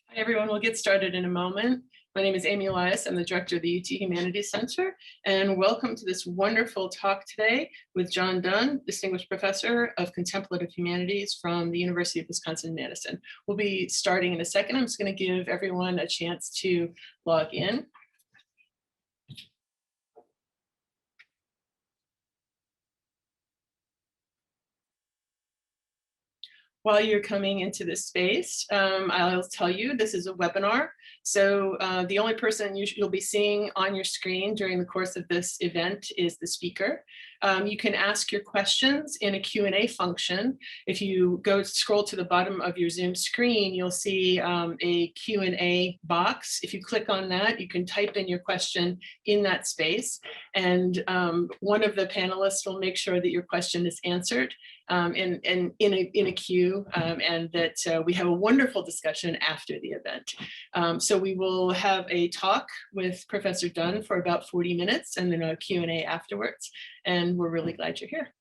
Hi, everyone. We'll get started in a moment. My name is Amy Elias. I'm the director of the UT Humanities Center, and welcome to this wonderful talk today with John Dunne, Distinguished Professor of Contemplative Humanities from the University of Wisconsin-Madison. We'll be starting in a second. I'm just going to give everyone a chance to log in. While you're coming into this space, I'll tell you this is a webinar. So the only person you'll be seeing on your screen during the course of this event is the speaker. You can ask your questions in a Q&A function. If you scroll to the bottom of your Zoom screen, you'll see a Q&A box. If you click on that, you can type in your question in that space. And one of the panelists will make sure that your question is answered in a queue, and that we have a wonderful discussion after the event. So we will have a talk with Professor Dunne for about 40 minutes and then a Q&A afterwards. And we're really glad you're here.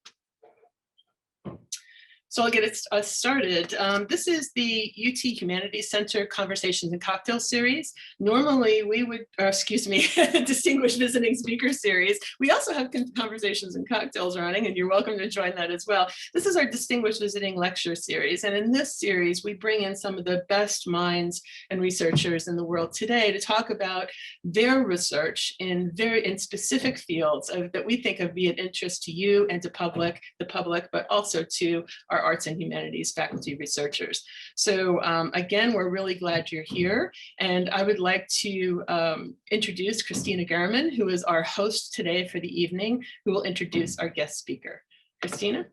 So I'll get it started. This is the UT Humanities Center Conversations and Cocktail Series. Normally we would, Distinguished Visiting Speaker Series. We also have Conversations and Cocktails running, and you're welcome to join that as well. This is our Distinguished Visiting Lecture Series. And in this series, we bring in some of the best minds and researchers in the world today to talk about their research in specific fields that we think of be of interest to you and to the public, but also to our arts and humanities faculty researchers. So again, we're really glad you're here. And I would like to introduce Christina German, who is our host today for the evening, who will introduce our guest speaker. Christina?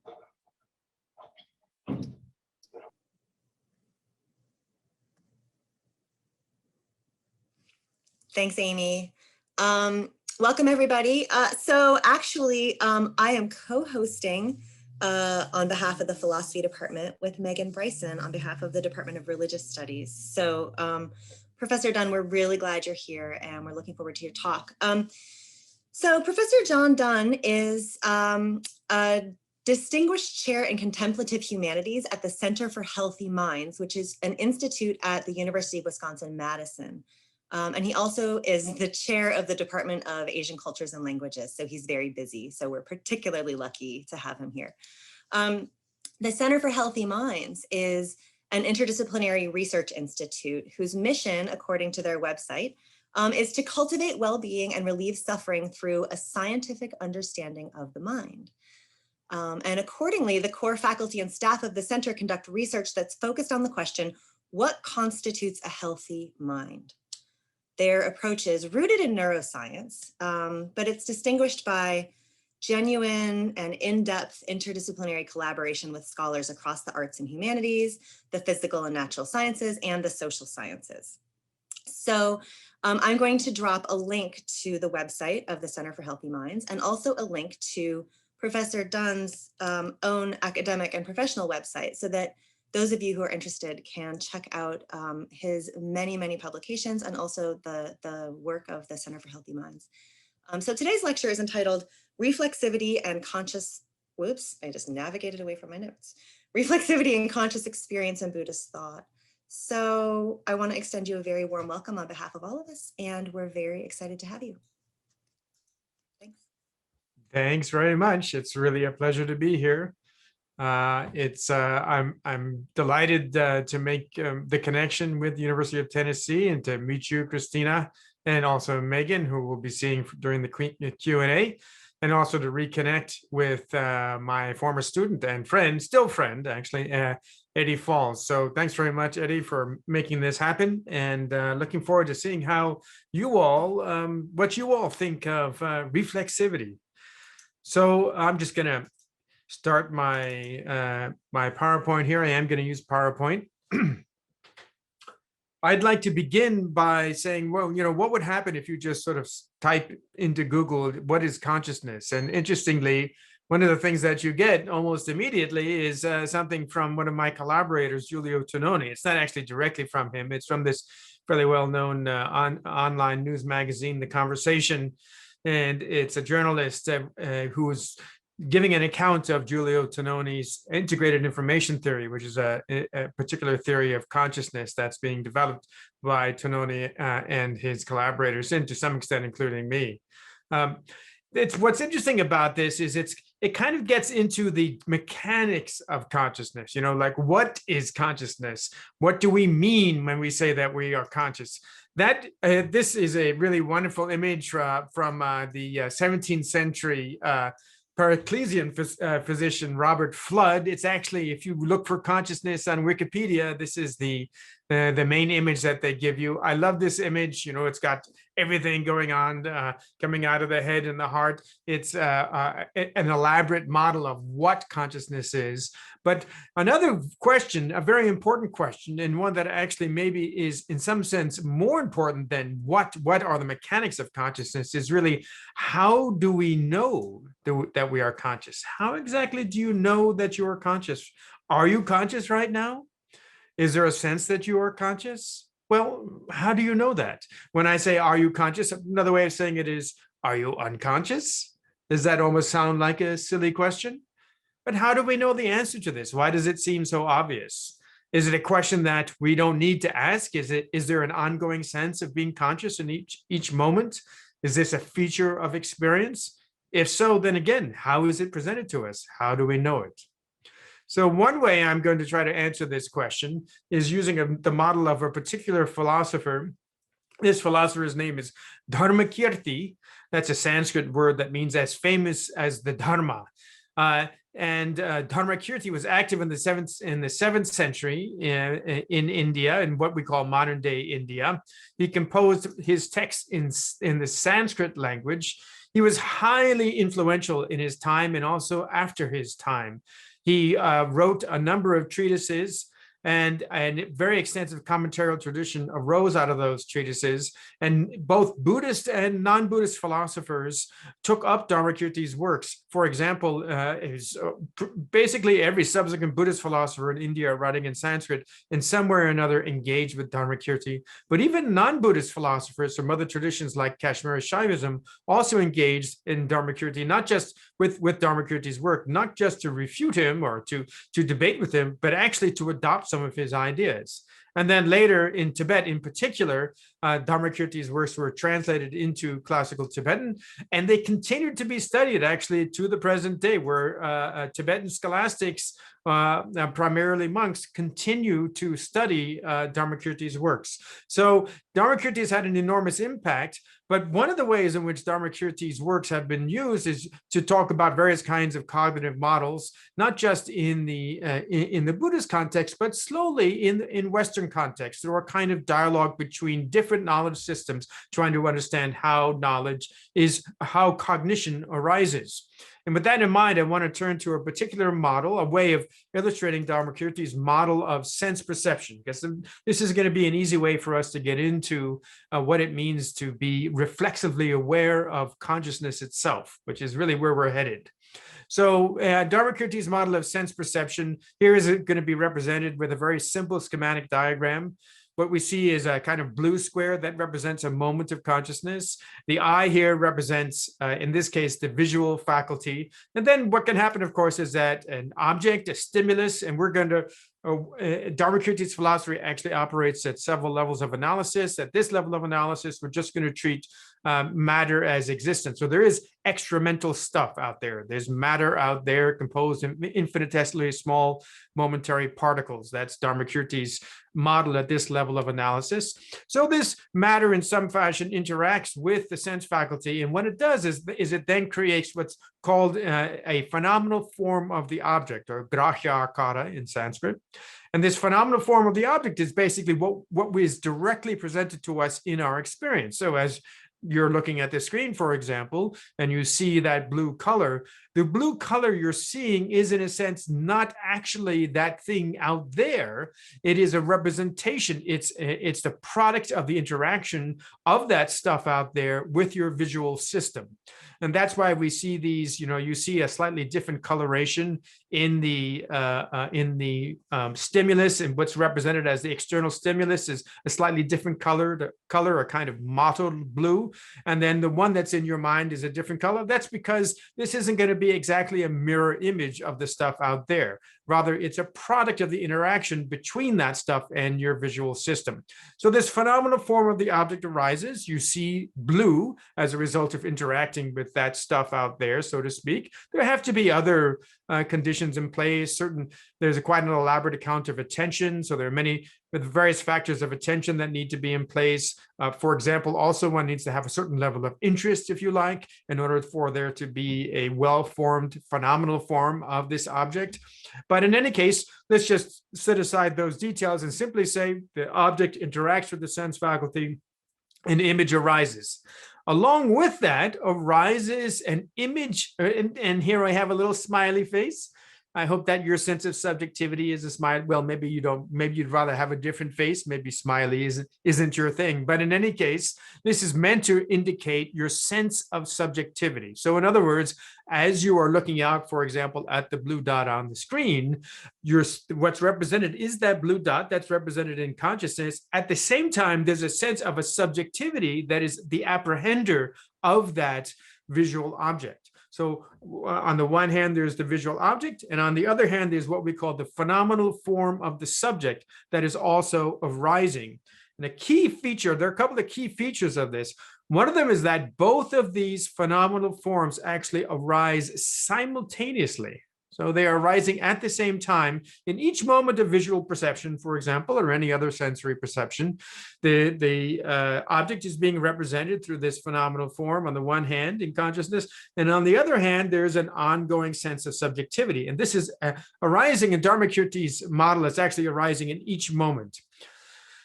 Thanks, Amy. Welcome, everybody. So actually, I am co-hosting on behalf of the philosophy department with Megan Bryson on behalf of the Department of Religious Studies. So Professor Dunne, we're really glad you're here and we're looking forward to your talk. So Professor John Dunne is a Distinguished Chair in Contemplative Humanities at the Center for Healthy Minds, which is an institute at the University of Wisconsin-Madison. And he also is the chair of the Department of Asian Cultures and Languages. So he's very busy. So we're particularly lucky to have him here. The Center for Healthy Minds is an interdisciplinary research institute whose mission, according to their website, is to cultivate well-being and relieve suffering through a scientific understanding of the mind. And accordingly, the core faculty and staff of the center conduct research that's focused on the question, what constitutes a healthy mind? Their approach is rooted in neuroscience, but it's distinguished by genuine and in-depth interdisciplinary collaboration with scholars across the arts and humanities, the physical and natural sciences, and the social sciences. So I'm going to drop a link to the website of the Center for Healthy Minds and also a link to Professor Dunne's own academic and professional website so that those of you who are interested can check out his many, many publications and also the work of the Center for Healthy Minds. So today's lecture is entitled Reflexivity and Conscious, whoops, I just navigated away from my notes. Reflexivity and Conscious Experience in Buddhist Thought. So I want to extend you a very warm welcome on behalf of all of us, and we're very excited to have you. Thanks. Thanks very much. It's really a pleasure to be here. I'm delighted to make the connection with the University of Tennessee and to meet you, Christina, and also Megan, who we'll be seeing during the Q&A, and also to reconnect with my former student and friend, still friend, actually, Eddie Falls. So thanks very much, Eddie, for making this happen, and looking forward to seeing how you all, what you all think of reflexivity. So I'm just going to start my my PowerPoint here. I am going to use PowerPoint. I'd like to begin by saying, well, you know, what would happen if you just sort of type into Google, what is consciousness? And interestingly, one of the things that you get almost immediately is something from one of my collaborators, Giulio Tononi. It's not actually directly from him. It's from this fairly well-known online news magazine, The Conversation. And it's a journalist who's giving an account of Giulio Tononi's integrated information theory, which is a particular theory of consciousness that's being developed by Tononi and his collaborators, and to some extent, including me. What's interesting about this is it kind of gets into the mechanics of consciousness, like what is consciousness? What do we mean when we say that we are conscious? This is a really wonderful image from the 17th century Paracelsian physician Robert Fludd. It's actually, if you look for consciousness on Wikipedia, this is the main image that they give you. I love this image. It's got everything going on, coming out of the head and the heart. It's an elaborate model of what consciousness is. But another question, a very important question, and one that actually maybe is in some sense more important than what are the mechanics of consciousness, is really, how do we know that we are conscious? How exactly do you know that you are conscious? Are you conscious right now? Is there a sense that you are conscious? Well, how do you know that? When I say, are you conscious? Another way of saying it is, are you unconscious? Does that almost sound like a silly question? But how do we know the answer to this? Why does it seem so obvious? Is it a question that we don't need to ask? Is there an ongoing sense of being conscious in each moment? Is this a feature of experience? If so, then again, how is it presented to us? How do we know it? So one way I'm going to try to answer this question is using the model of a particular philosopher. This philosopher's name is Dharmakirti. That's a Sanskrit word that means as famous as the Dharma. And Dharmakirti was active in the 7th century in India, in what we call modern day India. He composed his texts in the Sanskrit language. He was highly influential in his time and also after his time. He wrote a number of treatises, and a very extensive commentarial tradition arose out of those treatises. And both Buddhist and non-Buddhist philosophers took up Dharmakirti's works. For example, basically every subsequent Buddhist philosopher in India writing in Sanskrit in some way or another engaged with Dharmakirti. But even non-Buddhist philosophers from other traditions like Kashmiri Shaivism also engaged in Dharmakirti, not just with Dharmakirti's work, not just to refute him or to debate with him, but actually to adopt some of his ideas. And then later in Tibet in particular, Dharmakirti's works were translated into classical Tibetan, and they continued to be studied actually to the present day, where Tibetan scholastics, primarily monks, continue to study Dharmakirti's works. So Dharmakirti has had an enormous impact, but one of the ways in which Dharmakirti's works have been used is to talk about various kinds of cognitive models, not just in the Buddhist context, but slowly in Western context, through a kind of dialogue between different knowledge systems, trying to understand how cognition arises. And with that in mind, I want to turn to a particular model, a way of illustrating Dharmakirti's model of sense perception, because this is going to be an easy way for us to get into what it means to be reflexively aware of consciousness itself, which is really where we're headed. So Dharmakirti's model of sense perception here is going to be represented with a very simple schematic diagram. What we see is a kind of blue square that represents a moment of consciousness. The eye here represents, in this case, the visual faculty. And then what can happen, of course, is that an object, a stimulus, and we're going to, Dharmakirti's philosophy actually operates at several levels of analysis. At this level of analysis, we're just going to treat matter as existence. So there is extramental stuff out there. There's matter out there composed of infinitesimally small momentary particles. That's Dharmakirti's model at this level of analysis. So this matter in some fashion interacts with the sense faculty. And what it does is it then creates what's called a phenomenal form of the object, or grahya akara in Sanskrit. And this phenomenal form of the object is basically what is directly presented to us in our experience. So as you're looking at the screen, for example, and you see that blue color, the blue color you're seeing is, in a sense, not actually that thing out there. It is a representation. It's the product of the interaction of that stuff out there with your visual system. And that's why we see these, you see a slightly different coloration in the stimulus, and what's represented as the external stimulus is a slightly different color, a kind of mottled blue, and then the one that's in your mind is a different color. That's because this isn't going to be exactly a mirror image of the stuff out there. Rather, it's a product of the interaction between that stuff and your visual system. So this phenomenal form of the object arises. You see blue as a result of interacting with that stuff out there, so to speak. There have to be other conditions in place. There's quite an elaborate account of attention. So there are many with various factors of attention that need to be in place. For example, also one needs to have a certain level of interest, if you like, in order for there to be a well-formed phenomenal form of this object. But in any case, let's just set aside those details and simply say the object interacts with the sense faculty, an image arises. Along with that arises an image, and here I have a little smiley face. I hope that your sense of subjectivity is a smile. Well, maybe you don't, maybe you'd rather have a different face. Maybe smiley isn't your thing. But in any case, this is meant to indicate your sense of subjectivity. So in other words, as you are looking out, for example, at the blue dot on the screen, what's represented is that blue dot that's represented in consciousness. At the same time, there's a sense of a subjectivity that is the apprehender of that visual object. So on the one hand, there's the visual object, and on the other hand, there's what we call the phenomenal form of the subject that is also arising. And a key feature, there are a couple of key features of this. One of them is that both of these phenomenal forms actually arise simultaneously. So they are arising at the same time in each moment of visual perception, for example, or any other sensory perception. The object is being represented through this phenomenal form on the one hand in consciousness, and on the other hand, there's an ongoing sense of subjectivity. And this is arising in Dharmakirti's model. It's actually arising in each moment.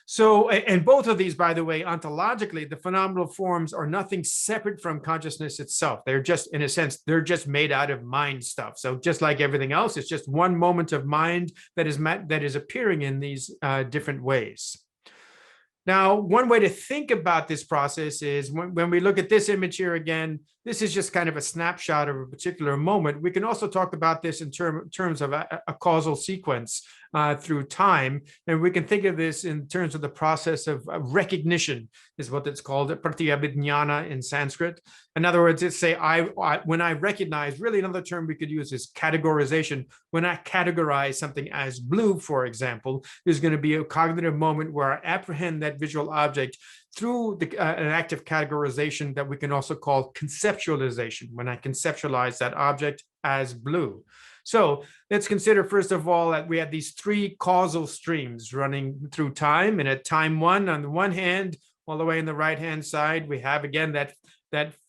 So, and both of these, by the way, ontologically, the phenomenal forms are nothing separate from consciousness itself. They're just, in a sense, they're just made out of mind stuff. So just like everything else, it's just one moment of mind that is appearing in these different ways. Now, one way to think about this process is when we look at this image here again, this is just kind of a snapshot of a particular moment. We can also talk about this in terms of a causal sequence through time. And we can think of this in terms of the process of recognition, is what it's called, pratyabhijnana in Sanskrit. In other words, it's say, when I recognize, really another term we could use is categorization. When I categorize something as blue, for example, there's going to be a cognitive moment where I apprehend that visual object through an active categorization that we can also call conceptualization, when I conceptualize that object as blue. So let's consider, first of all, that we have these three causal streams running through time. And at time one, on the one hand, all the way on the right-hand side, we have, again, that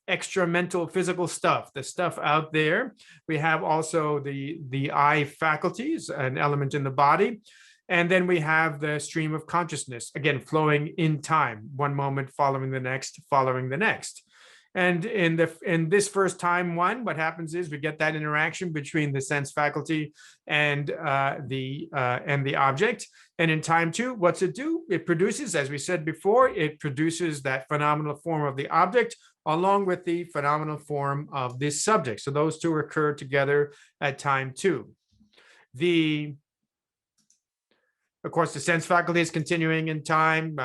extra mental physical stuff, the stuff out there. We have also the eye faculties, an element in the body. And then we have the stream of consciousness, again, flowing in time, one moment following the next, following the next. And in this first time one, what happens is we get that interaction between the sense faculty and the object. And in time two, what's it do? It produces, as we said before, it produces that phenomenal form of the object along with the phenomenal form of this subject. So those two occur together at time two. Of course, the sense faculty is continuing in time,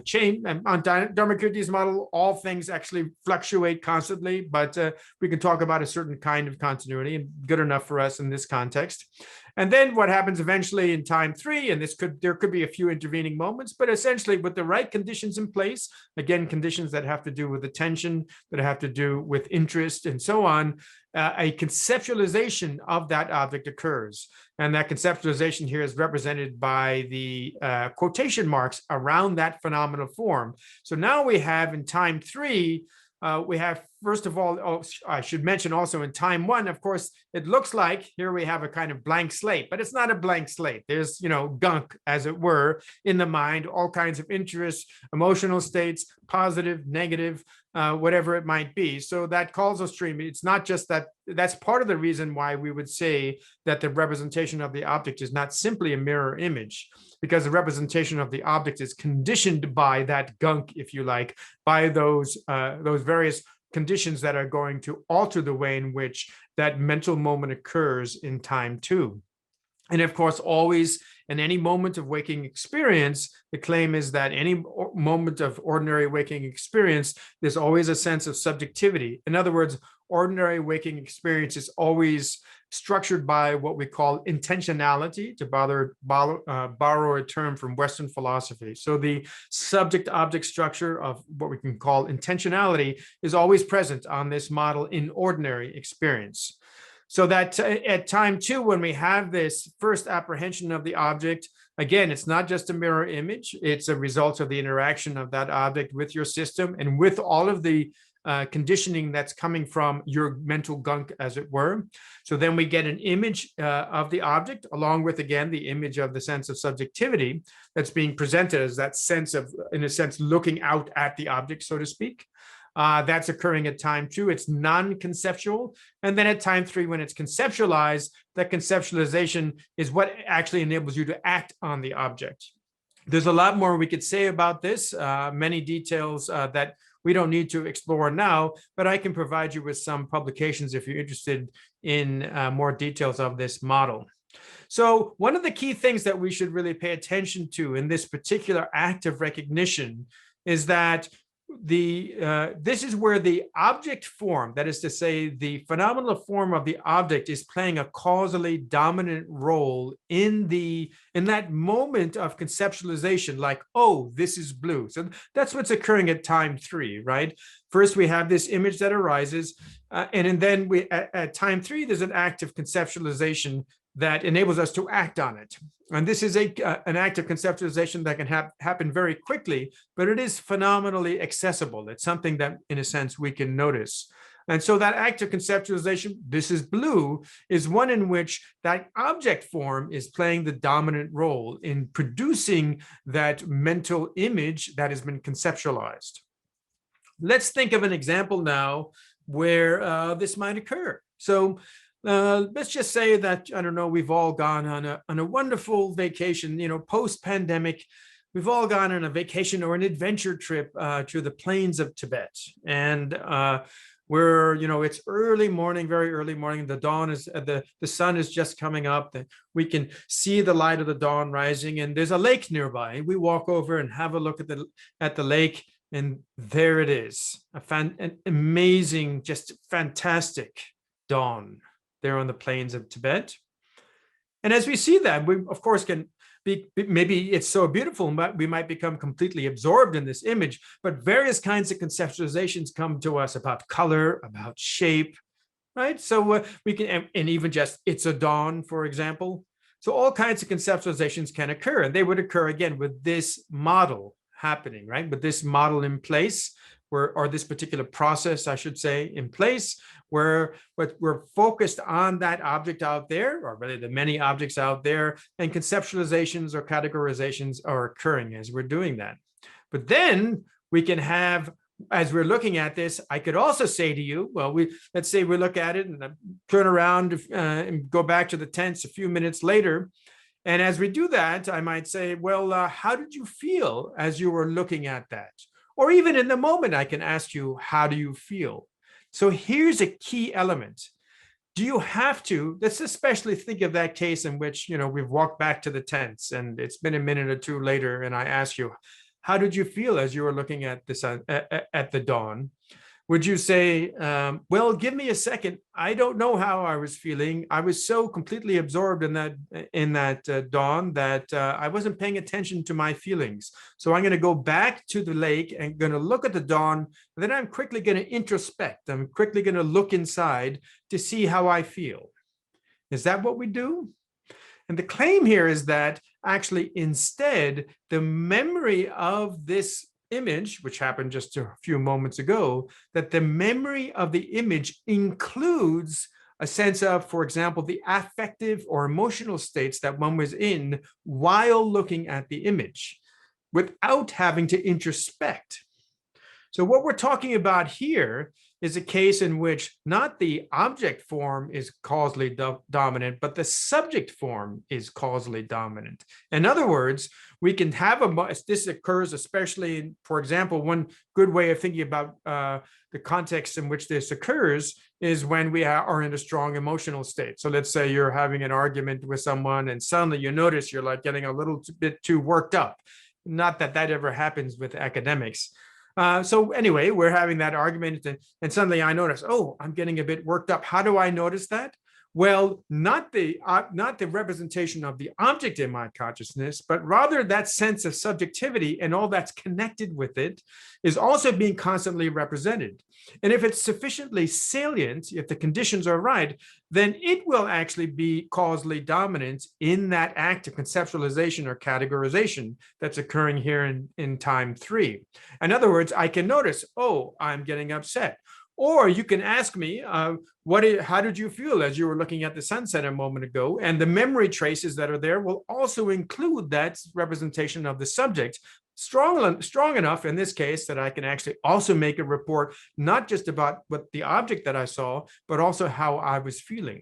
change. And on Dharmakirti's model, all things actually fluctuate constantly, but we can talk about a certain kind of continuity, and good enough for us in this context. And then what happens eventually in time three, and there could be a few intervening moments, but essentially with the right conditions in place, again, conditions that have to do with attention, that have to do with interest and so on, a conceptualization of that object occurs. And that conceptualization here is represented by the quotation marks around that phenomenal form. So now we have in time three, we have, first of all, I should mention also in time one, of course, it looks like here we have a kind of blank slate, but it's not a blank slate. There's, gunk, as it were, in the mind, all kinds of interests, emotional states, positive, negative, whatever it might be. So that causal stream, it's not just that, that's part of the reason why we would say that the representation of the object is not simply a mirror image, because the representation of the object is conditioned by that gunk, if you like, by those various conditions that are going to alter the way in which that mental moment occurs in time too. And of course, always in any moment of waking experience, the claim is that any moment of ordinary waking experience, there's always a sense of subjectivity. In other words, ordinary waking experience is always structured by what we call intentionality, to borrow a term from Western philosophy. So the subject-object structure of what we can call intentionality is always present on this model in ordinary experience. So that at time two, when we have this first apprehension of the object, again, it's not just a mirror image, it's a result of the interaction of that object with your system and with all of the conditioning that's coming from your mental gunk, as it were. So then we get an image of the object, along with, again, the image of the sense of subjectivity that's being presented as that sense of, in a sense, looking out at the object, so to speak. That's occurring at time two. It's non-conceptual. And then at time three, when it's conceptualized, that conceptualization is what actually enables you to act on the object. There's a lot more we could say about this, many details that we don't need to explore now, but I can provide you with some publications if you're interested in more details of this model. So one of the key things that we should really pay attention to in this particular act of recognition is that this is where the object form, that is to say, the phenomenal form of the object, is playing a causally dominant role in that moment of conceptualization, like, oh, this is blue. So that's what's occurring at time three, right? First, we have this image that arises, and then at time three, there's an act of conceptualization that enables us to act on it. And this is an act of conceptualization that can happen very quickly, but it is phenomenally accessible. It's something that, in a sense, we can notice. And so that act of conceptualization, this is blue, is one in which that object form is playing the dominant role in producing that mental image that has been conceptualized. Let's think of an example now where this might occur. So let's just say that, I don't know, we've all gone on a wonderful vacation, post-pandemic. We've all gone on a vacation or an adventure trip to the plains of Tibet. And it's early morning, very early morning. The dawn is, the sun is just coming up. We can see the light of the dawn rising, and there's a lake nearby. We walk over and have a look at the lake, and there it is, an amazing, just fantastic dawn there on the plains of Tibet. And as we see that, we of course can be, maybe it's so beautiful, we might become completely absorbed in this image, but various kinds of conceptualizations come to us about color, about shape, right? So we can, and even just it's a dawn, for example. So all kinds of conceptualizations can occur, and they would occur again with this model happening, right? With this model in place, or this particular process, I should say, in place, where we're focused on that object out there, or really the many objects out there, and conceptualizations or categorizations are occurring as we're doing that. But then we can have, as we're looking at this, I could also say to you, well, let's say we look at it and turn around and go back to the tents a few minutes later. And as we do that, I might say, well, how did you feel as you were looking at that? Or even in the moment, I can ask you, how do you feel? So here's a key element. Do you have to, let's especially think of that case in which, we've walked back to the tents and it's been a minute or two later, and I ask you, how did you feel as you were looking at the sun, at the dawn? Would you say, well, give me a second. I don't know how I was feeling. I was so completely absorbed in that dawn that I wasn't paying attention to my feelings. So I'm going to go back to the lake and going to look at the dawn. And then I'm quickly going to introspect. I'm quickly going to look inside to see how I feel. Is that what we do? And the claim here is that actually instead, the memory of this image, which happened just a few moments ago, that the memory of the image includes a sense of, for example, the affective or emotional states that one was in while looking at the image, without having to introspect. So what we're talking about here is a case in which not the object form is causally dominant, but the subject form is causally dominant. In other words, we can have this occurs especially, for example, one good way of thinking about the context in which this occurs is when we are in a strong emotional state. So let's say you're having an argument with someone and suddenly you notice you're like getting a little bit too worked up. Not that that ever happens with academics. So anyway, we're having that argument and suddenly I notice, oh, I'm getting a bit worked up. How do I notice that? Well, not the representation of the object in my consciousness, but rather that sense of subjectivity and all that's connected with it is also being constantly represented. And if it's sufficiently salient, if the conditions are right, then it will actually be causally dominant in that act of conceptualization or categorization that's occurring here in time 3. In other words, I can notice, oh, I'm getting upset. Or you can ask me, how did you feel as you were looking at the sunset a moment ago? And the memory traces that are there will also include that representation of the subject, strong enough in this case that I can actually also make a report, not just about what the object that I saw, but also how I was feeling.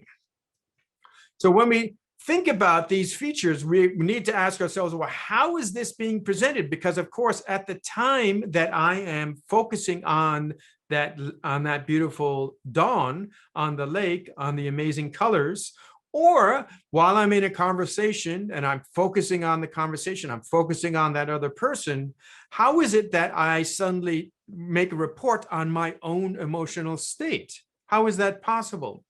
So when we think about these features, we need to ask ourselves, well, how is this being presented? Because of course, at the time that I am focusing on that beautiful dawn on the lake, on the amazing colors, or while I'm in a conversation and I'm focusing on the conversation, I'm focusing on that other person, how is it that I suddenly make a report on my own emotional state? How is that possible?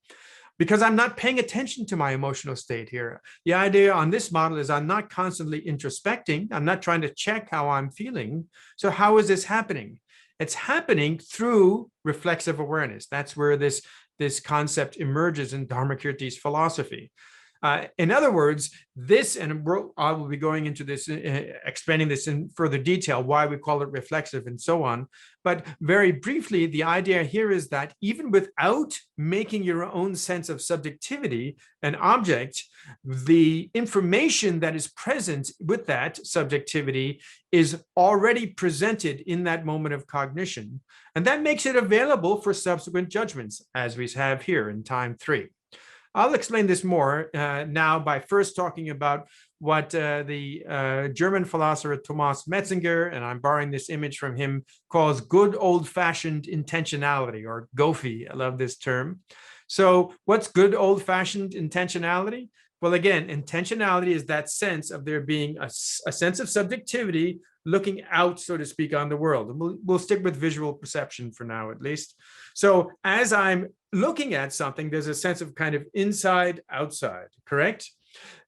Because I'm not paying attention to my emotional state here. The idea on this model is I'm not constantly introspecting. I'm not trying to check how I'm feeling. So how is this happening? It's happening through reflexive awareness. That's where this concept emerges in Dharmakirti's philosophy. In other words, I will be going into this, expanding this in further detail, why we call it reflexive and so on. But very briefly, the idea here is that even without making your own sense of subjectivity an object, the information that is present with that subjectivity is already presented in that moment of cognition. And that makes it available for subsequent judgments, as we have here in time 3. I'll explain this more now by first talking about what the German philosopher Thomas Metzinger, and I'm borrowing this image from him, calls good old-fashioned intentionality, or GOFI. I love this term. So what's good old-fashioned intentionality? Well, again, intentionality is that sense of there being a sense of subjectivity looking out, so to speak, on the world. And we'll stick with visual perception for now, at least. So as I'm looking at something, there's a sense of kind of inside, outside, correct?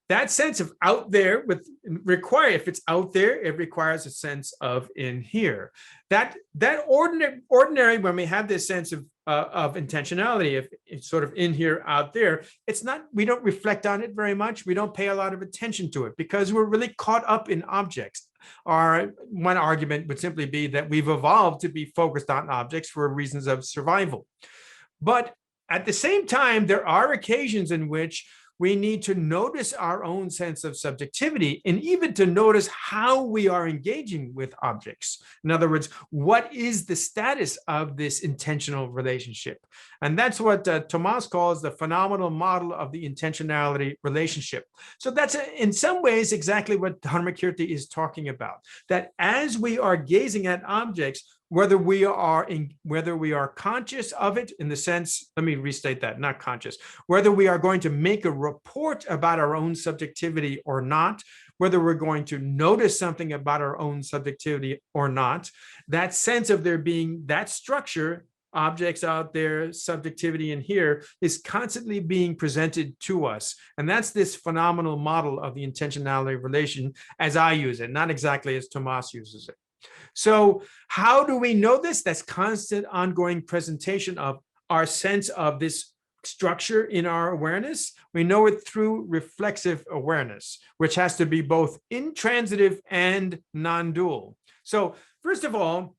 That sense of out there if it's out there, it requires a sense of in here. That ordinary, when we have this sense of intentionality, if it's sort of in here, out there, we don't reflect on it very much. We don't pay a lot of attention to it because we're really caught up in objects. One argument would simply be that we've evolved to be focused on objects for reasons of survival. But at the same time, there are occasions in which we need to notice our own sense of subjectivity and even to notice how we are engaging with objects. In other words, what is the status of this intentional relationship? And that's what Thomas calls the phenomenal model of the intentionality relationship. So that's in some ways exactly what Dharmakirti is talking about, that as we are gazing at objects, whether we are conscious of it in the sense, let me restate that, not conscious, whether we are going to make a report about our own subjectivity or not, whether we're going to notice something about our own subjectivity or not, that sense of there being that structure, objects out there, subjectivity in here, is constantly being presented to us. And that's this phenomenal model of the intentionality relation as I use it, not exactly as Thomas uses it. So how do we know this? That's constant ongoing presentation of our sense of this structure in our awareness. We know it through reflexive awareness, which has to be both intransitive and non-dual. So first of all,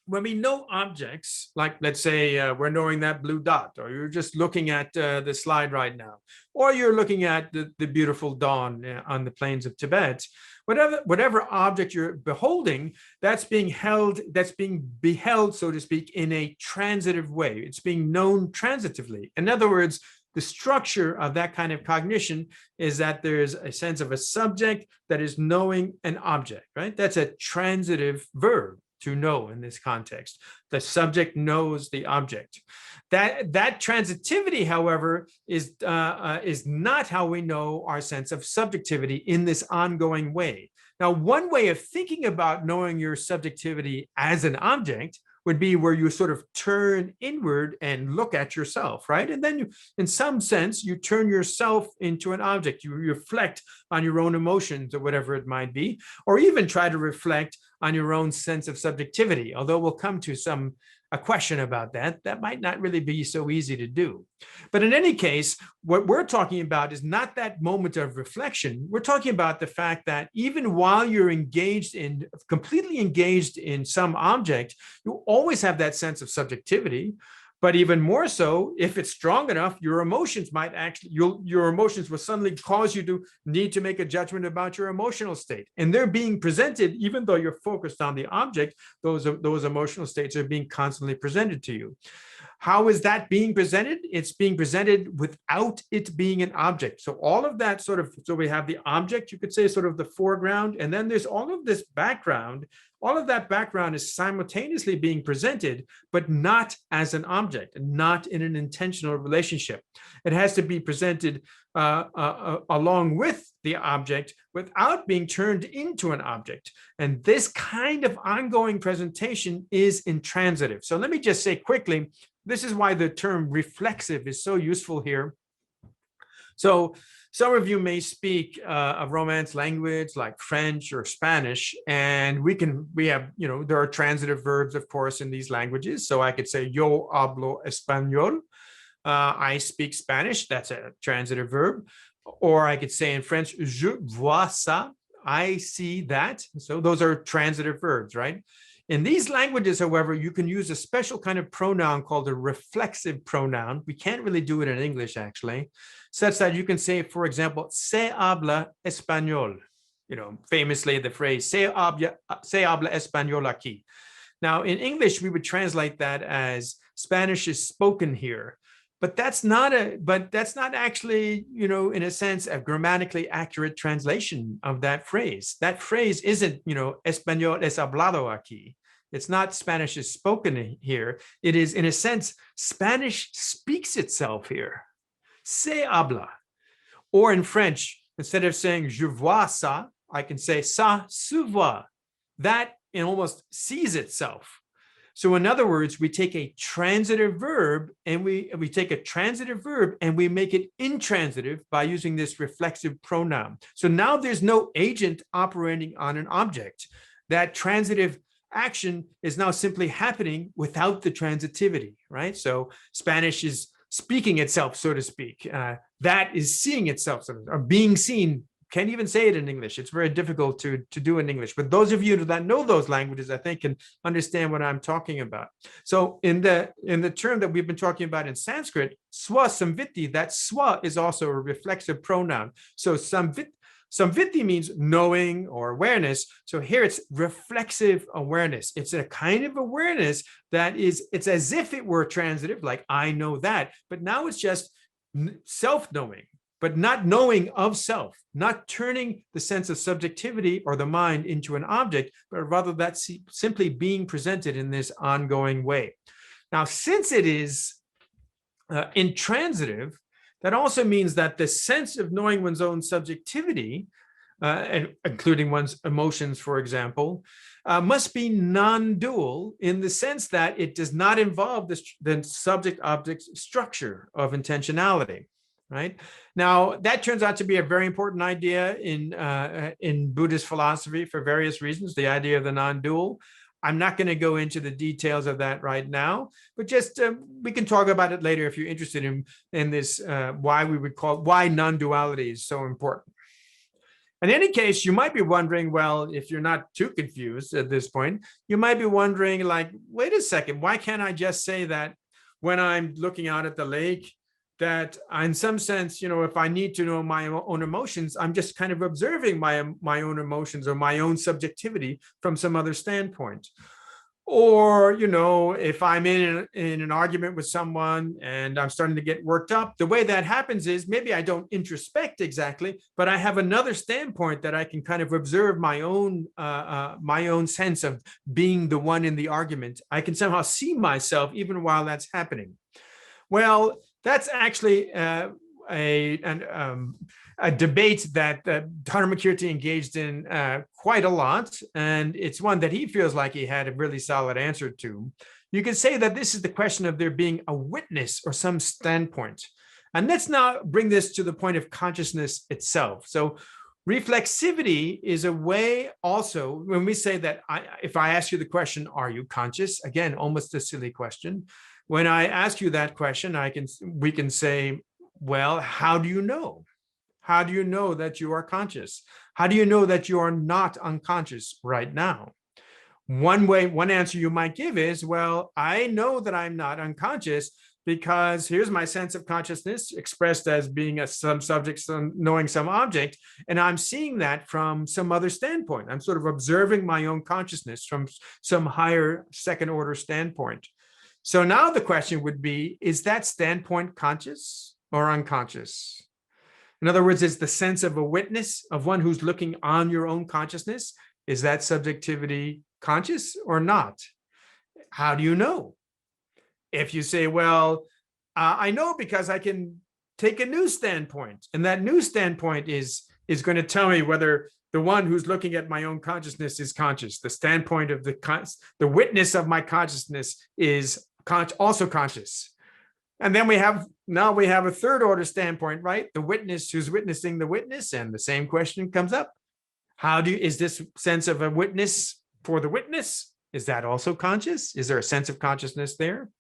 when we know objects, like let's say we're knowing that blue dot, or you're just looking at the slide right now, or you're looking at the beautiful dawn on the plains of Tibet, whatever object you're beholding, that's being beheld, so to speak, in a transitive way. It's being known transitively. In other words, the structure of that kind of cognition is that there's a sense of a subject that is knowing an object, right? That's a transitive verb, to know in this context. The subject knows the object. That transitivity, however, is not how we know our sense of subjectivity in this ongoing way. Now, one way of thinking about knowing your subjectivity as an object would be where you sort of turn inward and look at yourself, right? And then you, in some sense, you turn yourself into an object. You reflect on your own emotions or whatever it might be, or even try to reflect on your own sense of subjectivity. Although we'll come to a question about that. That might not really be so easy to do. But in any case, what we're talking about is not that moment of reflection. We're talking about the fact that even while you're completely engaged in some object, you always have that sense of subjectivity. But even more so, if it's strong enough, your emotions might actually, your emotions will suddenly cause you to need to make a judgment about your emotional state. And they're being presented, even though you're focused on the object, those emotional states are being constantly presented to you. How is that being presented? It's being presented without it being an object. So all of that so we have the object, you could say, sort of the foreground, and then there's all of this background. All of that background is simultaneously being presented, but not as an object, and not in an intentional relationship. It has to be presented along with the object without being turned into an object. And this kind of ongoing presentation is intransitive. So let me just say quickly, this is why the term reflexive is so useful here. So some of you may speak a Romance language like French or Spanish, and there are transitive verbs, of course, in these languages. So I could say, yo hablo español. I speak Spanish. That's a transitive verb. Or I could say in French, je vois ça. I see that. So those are transitive verbs, right? In these languages, however, you can use a special kind of pronoun called a reflexive pronoun. We can't really do it in English, actually, such that you can say, for example, se habla español. Famously the phrase se habla español aquí. Now, in English, we would translate that as Spanish is spoken here. But that's not actually, in a sense, a grammatically accurate translation of that phrase. That phrase isn't, español es hablado aquí. It's not Spanish is spoken here. It is, in a sense, Spanish speaks itself here. Se habla. Or in French, instead of saying je vois ça, I can say ça se voit. That it almost sees itself. So in other words, we take a transitive verb and we make it intransitive by using this reflexive pronoun. So now there's no agent operating on an object. That transitive action is now simply happening without the transitivity, right? So Spanish is speaking itself, so to speak. That is seeing itself, or being seen. Can't even say it in English. It's very difficult to do in English. But those of you that know those languages, I think, can understand what I'm talking about. So in the term that we've been talking about in Sanskrit, swa samviti, that swa is also a reflexive pronoun. So samviti means knowing or awareness. So here it's reflexive awareness. It's a kind of awareness it's as if it were transitive, like I know that, but now it's just self-knowing, but not knowing of self, not turning the sense of subjectivity or the mind into an object, but rather that's simply being presented in this ongoing way. Now, since it is intransitive, that also means that the sense of knowing one's own subjectivity, including one's emotions, for example, must be non-dual in the sense that it does not involve the subject-object structure of intentionality. Right now, that turns out to be a very important idea in Buddhist philosophy for various reasons. The idea of the non-dual. I'm not going to go into the details of that right now, but just we can talk about it later if you're interested in this. Why non-duality is so important. In any case, you might be wondering, well, if you're not too confused at this point, you might be wondering, like, wait a second, why can't I just say that when I'm looking out at the lake, that in some sense, if I need to know my own emotions, I'm just kind of observing my own emotions or my own subjectivity from some other standpoint. Or, if I'm in an argument with someone and I'm starting to get worked up, the way that happens is maybe I don't introspect exactly, but I have another standpoint that I can kind of observe my own sense of being the one in the argument. I can somehow see myself even while that's happening. Well, that's actually a debate that Dharmakirti engaged in quite a lot, and it's one that he feels like he had a really solid answer to. You can say that this is the question of there being a witness or some standpoint. And let's now bring this to the point of consciousness itself. So reflexivity is a way also, when we say that if I ask you the question, are you conscious? Again, almost a silly question. When I ask you that question, we can say, well, how do you know? How do you know that you are conscious? How do you know that you are not unconscious right now? One answer you might give is, well, I know that I'm not unconscious because here's my sense of consciousness expressed as being some subject, knowing some object, and I'm seeing that from some other standpoint. I'm sort of observing my own consciousness from some higher second order standpoint. So now the question would be, is that standpoint conscious or unconscious? In other words, is the sense of a witness, of one who's looking on your own consciousness, is that subjectivity conscious or not? How do you know? If you say, well, I know because I can take a new standpoint, and that new standpoint is going to tell me whether the one who's looking at my own consciousness is conscious. The standpoint of the witness of my consciousness is also conscious. And then we have a third order standpoint, right? The witness who's witnessing the witness, and the same question comes up. Is this sense of a witness for the witness? Is that also conscious? Is there a sense of consciousness there?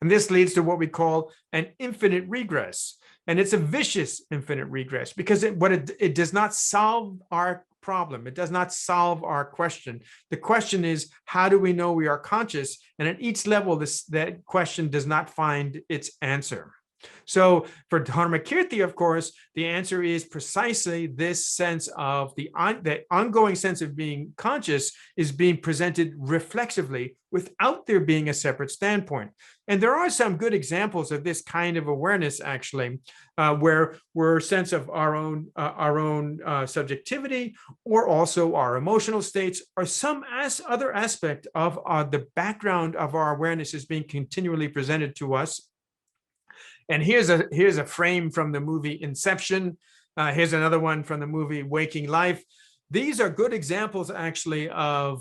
And this leads to what we call an infinite regress. And it's a vicious infinite regress because it does not solve our problem. It does not solve our question. The question is, how do we know we are conscious? And at each level, that question does not find its answer. So for Dharmakirti, of course, the answer is precisely this sense of the ongoing sense of being conscious is being presented reflexively without there being a separate standpoint. And there are some good examples of this kind of awareness, actually, where we're a sense of our own subjectivity, or also our emotional states, or some other aspect of the background of our awareness is being continually presented to us. And here's a frame from the movie Inception. Here's another one from the movie Waking Life. These are good examples, actually, or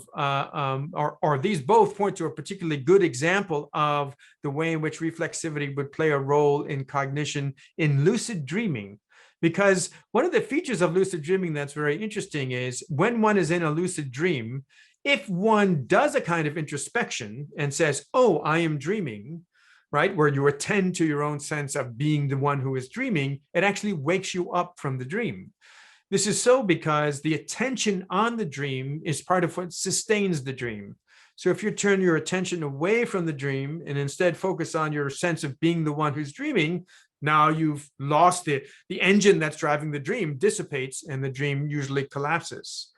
these both point to a particularly good example of the way in which reflexivity would play a role in cognition in lucid dreaming. Because one of the features of lucid dreaming that's very interesting is when one is in a lucid dream, if one does a kind of introspection and says, oh, I am dreaming, right, where you attend to your own sense of being the one who is dreaming, it actually wakes you up from the dream. This is so because the attention on the dream is part of what sustains the dream. So if you turn your attention away from the dream and instead focus on your sense of being the one who's dreaming, now you've lost the engine that's driving the dream dissipates and the dream usually collapses.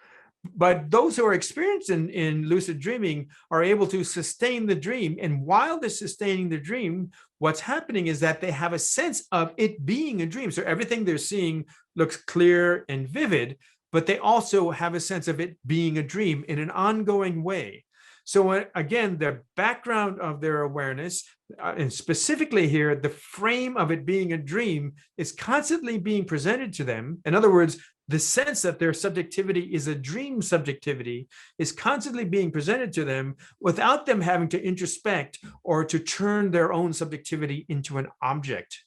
But those who are experienced in lucid dreaming are able to sustain the dream. And while they're sustaining the dream, what's happening is that they have a sense of it being a dream. So everything they're seeing looks clear and vivid, but they also have a sense of it being a dream in an ongoing way. So again, the background of their awareness, and specifically here, the frame of it being a dream is constantly being presented to them. In other words, the sense that their subjectivity is a dream subjectivity is constantly being presented to them without them having to introspect or to turn their own subjectivity into an object.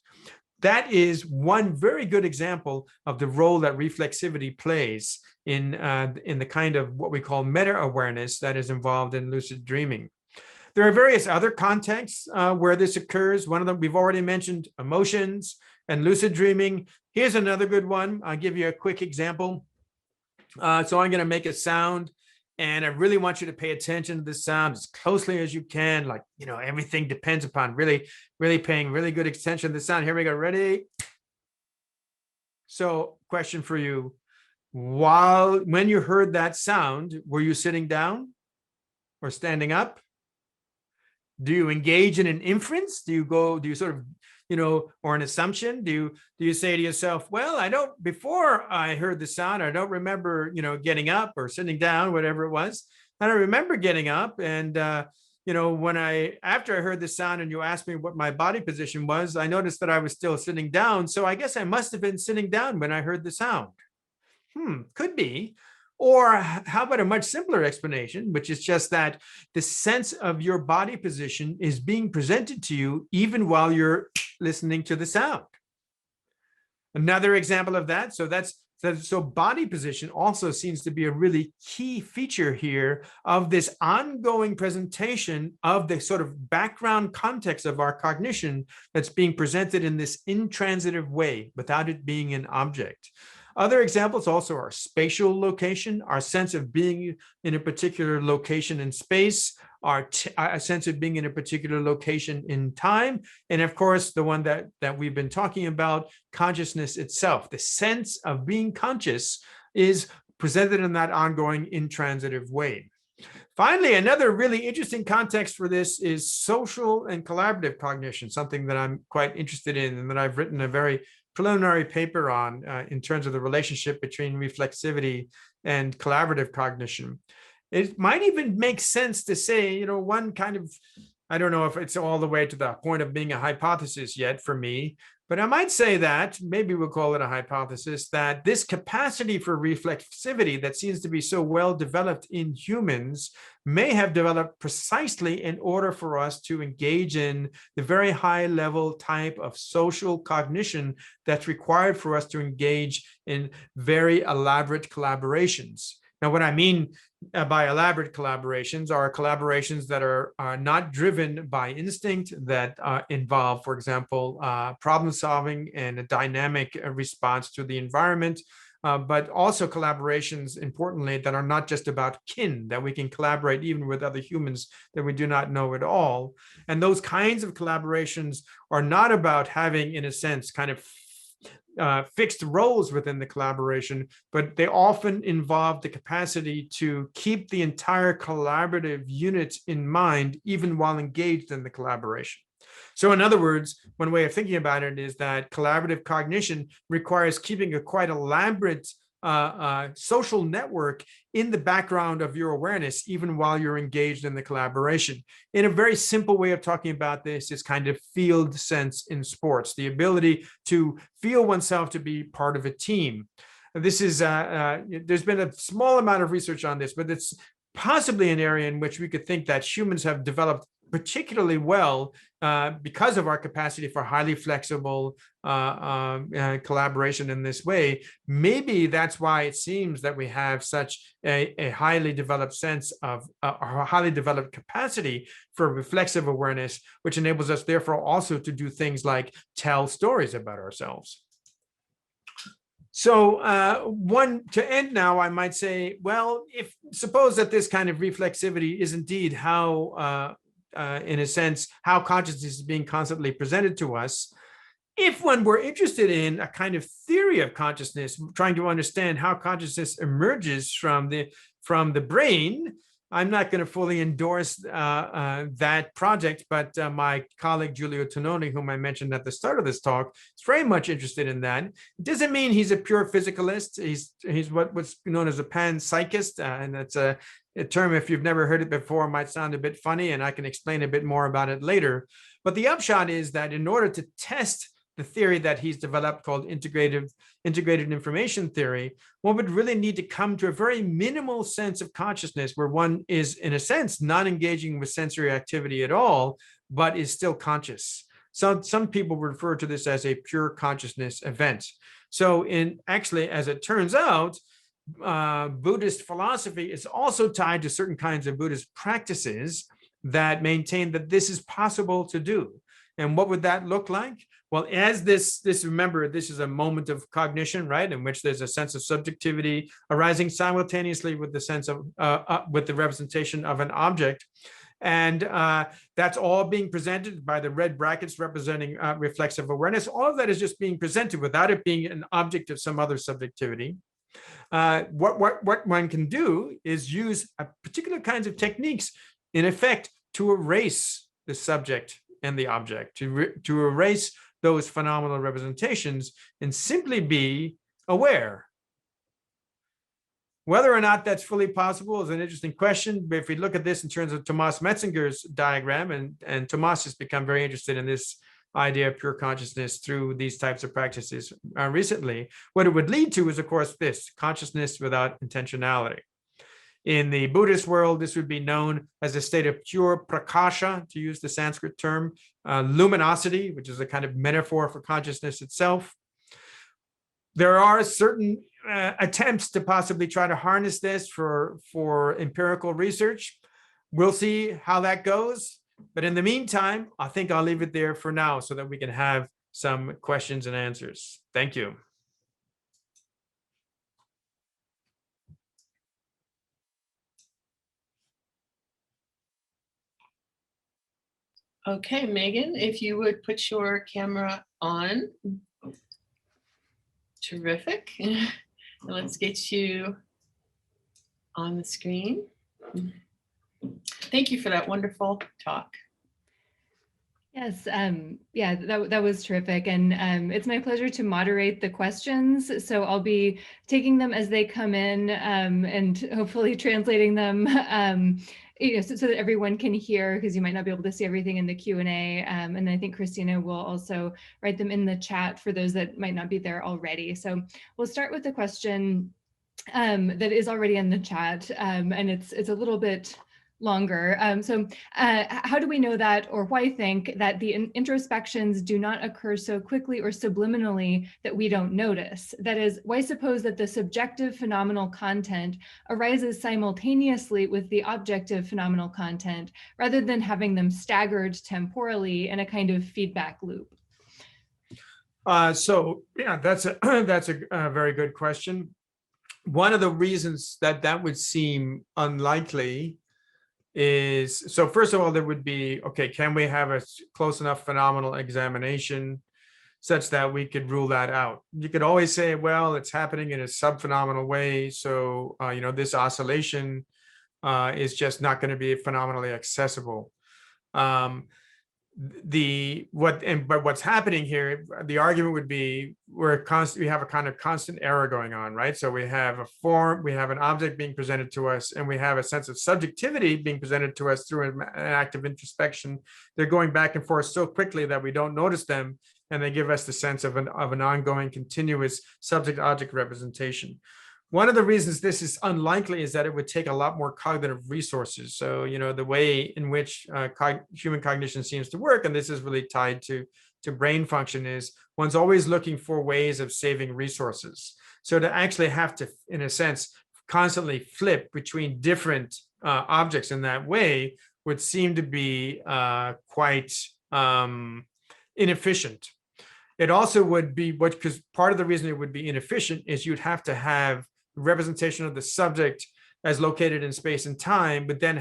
That is one very good example of the role that reflexivity plays in the kind of what we call meta-awareness that is involved in lucid dreaming. There are various other contexts where this occurs. One of them we've already mentioned, emotions and lucid dreaming. Here's another good one. I'll give you a quick example. So I'm going to make a sound, And I really want you to pay attention to the sound as closely as you can. Like, everything depends upon really paying really good attention to the sound. Here we go. Ready? So, question for you. When you heard that sound, were you sitting down or standing up? Do you engage in an inference? Do you sort of, or an assumption? Do you say to yourself, well, before I heard the sound, I don't remember, getting up or sitting down, whatever it was. I don't remember getting up. And, after I heard the sound and you asked me what my body position was, I noticed that I was still sitting down. So I guess I must have been sitting down when I heard the sound. Could be. Or how about a much simpler explanation, which is just that the sense of your body position is being presented to you even while you're listening to the sound. Another example of that. So body position also seems to be a really key feature here of this ongoing presentation of the sort of background context of our cognition that's being presented in this intransitive way without it being an object. Other examples also are spatial location, our sense of being in a particular location in space, a sense of being in a particular location in time, and of course, the one that we've been talking about, consciousness itself. The sense of being conscious is presented in that ongoing intransitive way. Finally, another really interesting context for this is social and collaborative cognition, something that I'm quite interested in and that I've written a very preliminary paper on in terms of the relationship between reflexivity and collaborative cognition. It might even make sense to say, one kind of, I don't know if it's all the way to the point of being a hypothesis yet for me, but I might say that, maybe we'll call it a hypothesis, that this capacity for reflexivity that seems to be so well developed in humans may have developed precisely in order for us to engage in the very high level type of social cognition that's required for us to engage in very elaborate collaborations. Now, what I mean by elaborate collaborations are collaborations that are not driven by instinct, that involve, for example, problem solving and a dynamic response to the environment, but also collaborations, importantly, that are not just about kin, that we can collaborate even with other humans that we do not know at all. And those kinds of collaborations are not about having, in a sense, kind of fixed roles within the collaboration, but they often involve the capacity to keep the entire collaborative unit in mind, even while engaged in the collaboration. So in other words, one way of thinking about it is that collaborative cognition requires keeping a quite elaborate social network in the background of your awareness, even while you're engaged in the collaboration. In a very simple way of talking about this is kind of field sense in sports, the ability to feel oneself to be part of a team. This is, there's been a small amount of research on this, but it's possibly an area in which we could think that humans have developed particularly well because of our capacity for highly flexible collaboration in this way. Maybe that's why it seems that we have such a highly developed sense of a highly developed capacity for reflexive awareness, which enables us therefore also to do things like tell stories about ourselves. So to end now, I might say, well, suppose that this kind of reflexivity is indeed how in a sense, how consciousness is being constantly presented to us. If one were interested in a kind of theory of consciousness, trying to understand how consciousness emerges from the brain, I'm not going to fully endorse that project, but my colleague Giulio Tononi, whom I mentioned at the start of this talk, is very much interested in that. It doesn't mean he's a pure physicalist. He's what's known as a panpsychist, and that's a term, if you've never heard it before, might sound a bit funny, and I can explain a bit more about it later. But the upshot is that in order to test the theory that he's developed called integrated information theory, one would really need to come to a very minimal sense of consciousness where one is, in a sense, not engaging with sensory activity at all, but is still conscious. So some people refer to this as a pure consciousness event. So actually, as it turns out, Buddhist philosophy is also tied to certain kinds of Buddhist practices that maintain that this is possible to do. And what would that look like? Well, as this remember, this is a moment of cognition, right, in which there's a sense of subjectivity arising simultaneously with the sense of with the representation of an object, and that's all being presented by the red brackets representing reflexive awareness. All of that is just being presented without it being an object of some other subjectivity. What one can do is use particular kinds of techniques, in effect, to erase the subject and the object, to erase those phenomenal representations and simply be aware. Whether or not that's fully possible is an interesting question. But if we look at this in terms of Thomas Metzinger's diagram, and Thomas has become very interested in this idea of pure consciousness through these types of practices recently, what it would lead to is, of course, this consciousness without intentionality. In the Buddhist world, this would be known as a state of pure prakasha, to use the Sanskrit term, luminosity, which is a kind of metaphor for consciousness itself. There are certain attempts to possibly try to harness this for empirical research. We'll see how that goes. But in the meantime, I think I'll leave it there for now so that we can have some questions and answers. Thank you. Okay, Megan, if you would put your camera on. Terrific. Let's get you on the screen. Thank you for that wonderful talk. Yes, yeah, that was terrific. And it's my pleasure to moderate the questions. So I'll be taking them as they come in and hopefully translating them so that everyone can hear, because you might not be able to see everything in the Q&A. And I think Christina will also write them in the chat for those that might not be there already. So we'll start with the question that is already in the chat, and it's a little bit longer. How do we know that, or why think that the introspections do not occur so quickly or subliminally that we don't notice? That is, why suppose that the subjective phenomenal content arises simultaneously with the objective phenomenal content, rather than having them staggered temporally in a kind of feedback loop? So yeah, that's a very good question. One of the reasons that would seem unlikely is, so first of all, there would be, okay, can we have a close enough phenomenal examination such that we could rule that out? You could always say, well, it's happening in a subphenomenal way, so this oscillation is just not going to be phenomenally accessible. But what's happening here, the argument would be we have a kind of constant error going on, right? So we have a form, we have an object being presented to us, and we have a sense of subjectivity being presented to us through an act of introspection. They're going back and forth so quickly that we don't notice them, and they give us the sense of an ongoing, continuous subject-object representation. One of the reasons this is unlikely is that it would take a lot more cognitive resources. So, the way in which human cognition seems to work, and this is really tied to brain function, is one's always looking for ways of saving resources. So to actually have to, in a sense, constantly flip between different objects in that way would seem to be quite inefficient. It also would be, because part of the reason it would be inefficient is you'd have to have representation of the subject as located in space and time, but then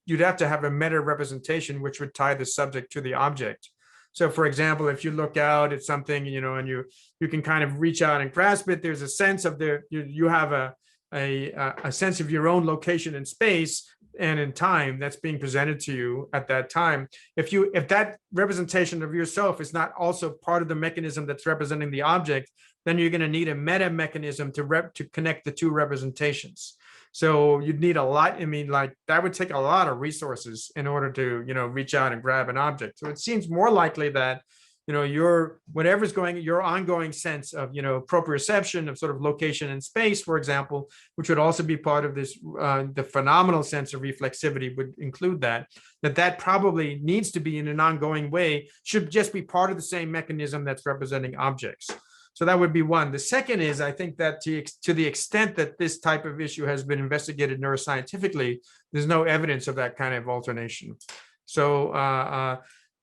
you'd have to have a meta representation which would tie the subject to the object. So for example, if you look out at something, and you can kind of reach out and grasp it, there's a sense of you have a sense of your own location in space and in time that's being presented to you at that time. If that representation of yourself is not also part of the mechanism that's representing the object, then you're going to need a meta mechanism to connect the two representations. So you'd need a lot. That would take a lot of resources in order to, reach out and grab an object. So it seems more likely that, your ongoing sense of, proprioception of sort of location and space, for example, which would also be part of this, the phenomenal sense of reflexivity would include that probably needs to be in an ongoing way, should just be part of the same mechanism that's representing objects. So that would be one. The second is, I think that to the extent that this type of issue has been investigated neuroscientifically, there's no evidence of that kind of alternation. So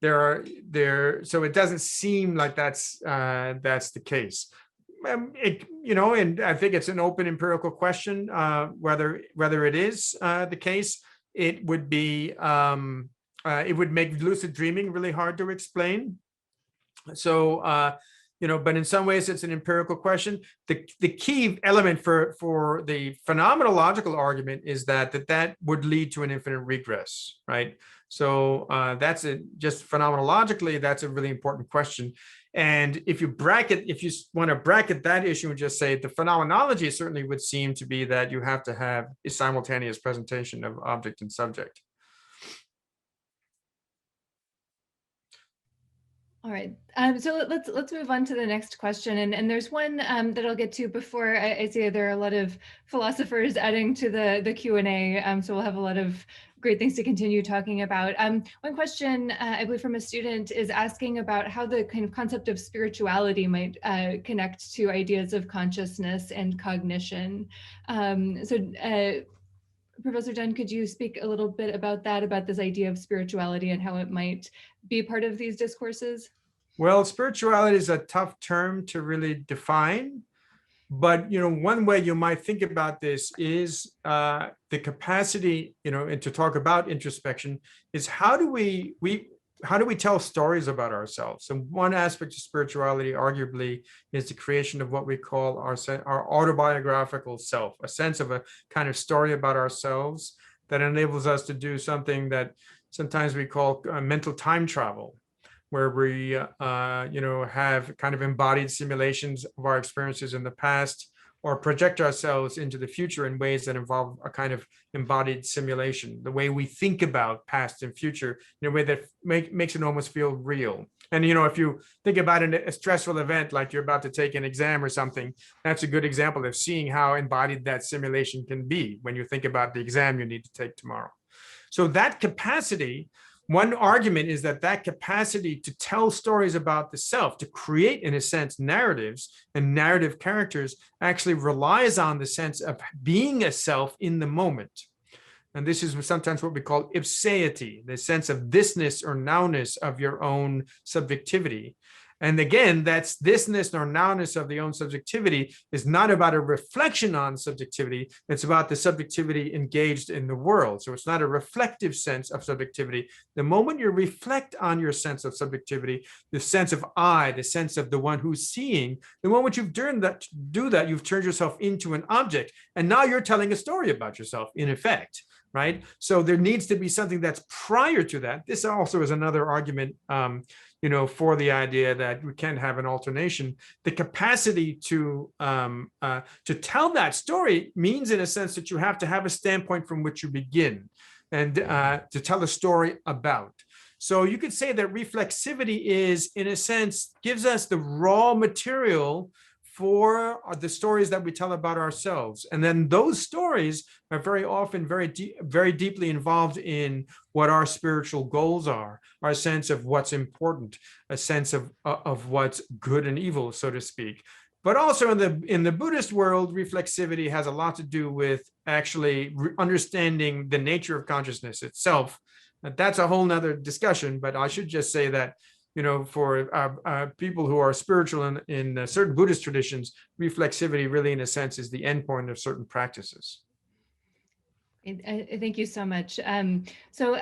so it doesn't seem like that's the case. And I think it's an open empirical question whether it is the case. It would make lucid dreaming really hard to explain. So, but in some ways it's an empirical question. The key element for the phenomenological argument is that would lead to an infinite regress, right? So just phenomenologically, that's a really important question. And if you want to bracket that issue and just say the phenomenology certainly would seem to be that you have to have a simultaneous presentation of object and subject. All right, so let's move on to the next question, and there's one that I'll get to before I see there are a lot of philosophers adding to the Q&A, so we'll have a lot of great things to continue talking about. One question I believe from a student is asking about how the kind of concept of spirituality might connect to ideas of consciousness and cognition. Professor Dunne, could you speak a little bit about that, about this idea of spirituality and how it might be part of these discourses? Well, spirituality is a tough term to really define, but one way you might think about this is the capacity, and to talk about introspection is how do we tell stories about ourselves? And one aspect of spirituality, arguably, is the creation of what we call our autobiographical self, a sense of a kind of story about ourselves that enables us to do something that sometimes we call mental time travel, where we, have kind of embodied simulations of our experiences in the past, or project ourselves into the future in ways that involve a kind of embodied simulation, the way we think about past and future in a way that makes it almost feel real. And, if you think about a stressful event, like you're about to take an exam or something, that's a good example of seeing how embodied that simulation can be when you think about the exam you need to take tomorrow. So that capacity, one argument is that capacity to tell stories about the self, to create, in a sense, narratives and narrative characters, actually relies on the sense of being a self in the moment. And this is sometimes what we call ipseity, the sense of thisness or nowness of your own subjectivity. And again, that's thisness or nowness of the own subjectivity is not about a reflection on subjectivity. It's about the subjectivity engaged in the world. So it's not a reflective sense of subjectivity. The moment you reflect on your sense of subjectivity, the sense of I, the sense of the one who's seeing, the moment you've do that, you've turned yourself into an object. And now you're telling a story about yourself, in effect. Right? So there needs to be something that's prior to that. This also is another argument, for the idea that we can have an alternation. The capacity to tell that story means, in a sense, that you have to have a standpoint from which you begin and to tell a story about. So you could say that reflexivity is, in a sense, gives us the raw material for the stories that we tell about ourselves. And then those stories are very often very deeply involved in what our spiritual goals are, our sense of what's important, a sense of what's good and evil, so to speak. But also in the Buddhist world, reflexivity has a lot to do with actually understanding the nature of consciousness itself. That's a whole nother discussion, but I should just say that for people who are spiritual in certain Buddhist traditions, reflexivity really, in a sense, is the endpoint of certain practices. Thank you so much. So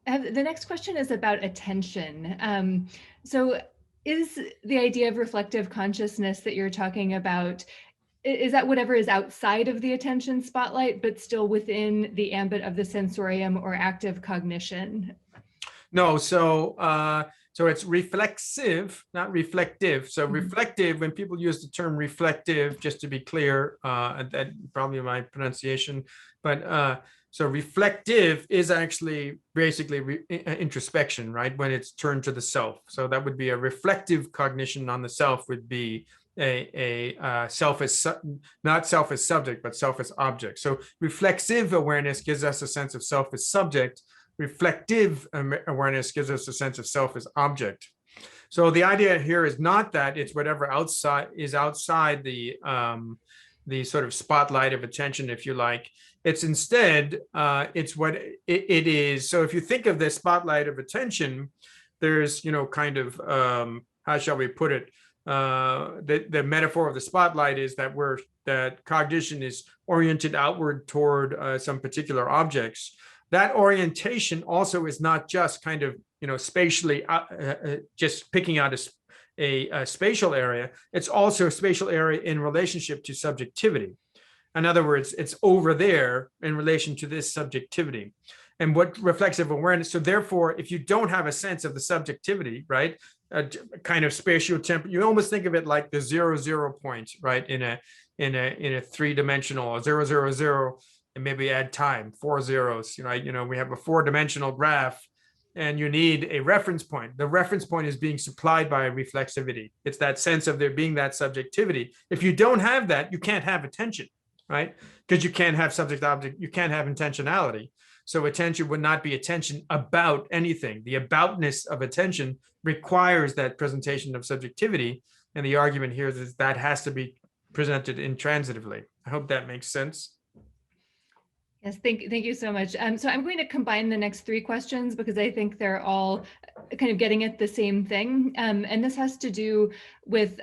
the next question is about attention. So is the idea of reflective consciousness that you're talking about, is that whatever is outside of the attention spotlight, but still within the ambit of the sensorium or active cognition? No, so it's reflexive, not reflective. So reflective, when people use the term reflective, just to be clear, that probably my pronunciation, but so reflective is actually basically introspection, right? When it's turned to the self. So that would be a reflective cognition on the self, would be a self as not self as subject, but self as object. So reflexive awareness gives us a sense of self as subject. Reflective awareness gives us a sense of self as object. So the idea here is not that it's whatever is outside the sort of spotlight of attention, if you like. It's instead, it's what it is. So if you think of the spotlight of attention, there's, kind of, how shall we put it? The metaphor of the spotlight is that cognition is oriented outward toward some particular objects. That orientation also is not just kind of, spatially, just picking out a spatial area. It's also a spatial area in relationship to subjectivity. In other words, it's over there in relation to this subjectivity. And what reflexive awareness, so therefore, if you don't have a sense of the subjectivity, right, a kind of spatial temper, you almost think of it like the 0, point, right, in a three-dimensional 0, 0, 0, and maybe add time, 4 zeros, right? We have a 4-dimensional graph, and you need a reference point. The reference point is being supplied by reflexivity. It's that sense of there being that subjectivity. If you don't have that, you can't have attention, right? Because you can't have subject-object, you can't have intentionality. So attention would not be attention about anything. The aboutness of attention requires that presentation of subjectivity. And the argument here is that has to be presented intransitively. I hope that makes sense. Yes, thank you so much. So I'm going to combine the next 3 questions because I think they're all kind of getting at the same thing. And this has to do with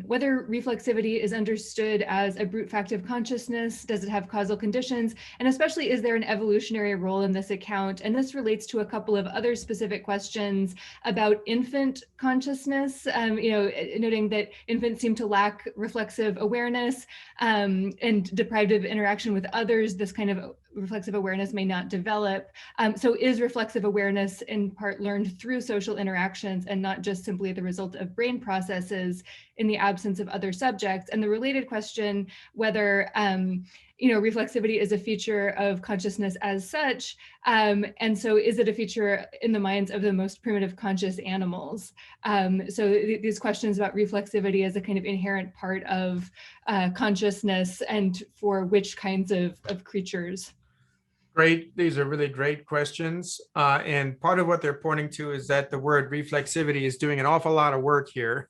whether reflexivity is understood as a brute fact of consciousness. Does it have causal conditions? And especially, is there an evolutionary role in this account? And this relates to a couple of other specific questions about infant consciousness, noting that infants seem to lack reflexive awareness and deprived of interaction with others. This kind of reflexive awareness may not develop. So is reflexive awareness in part learned through social interactions and not just simply the result of brain processes in the absence of other subjects? And the related question, whether reflexivity is a feature of consciousness as such, and so is it a feature in the minds of the most primitive conscious animals? So these questions about reflexivity as a kind of inherent part of consciousness and for which kinds of creatures? Great. These are really great questions. And part of what they're pointing to is that the word reflexivity is doing an awful lot of work here.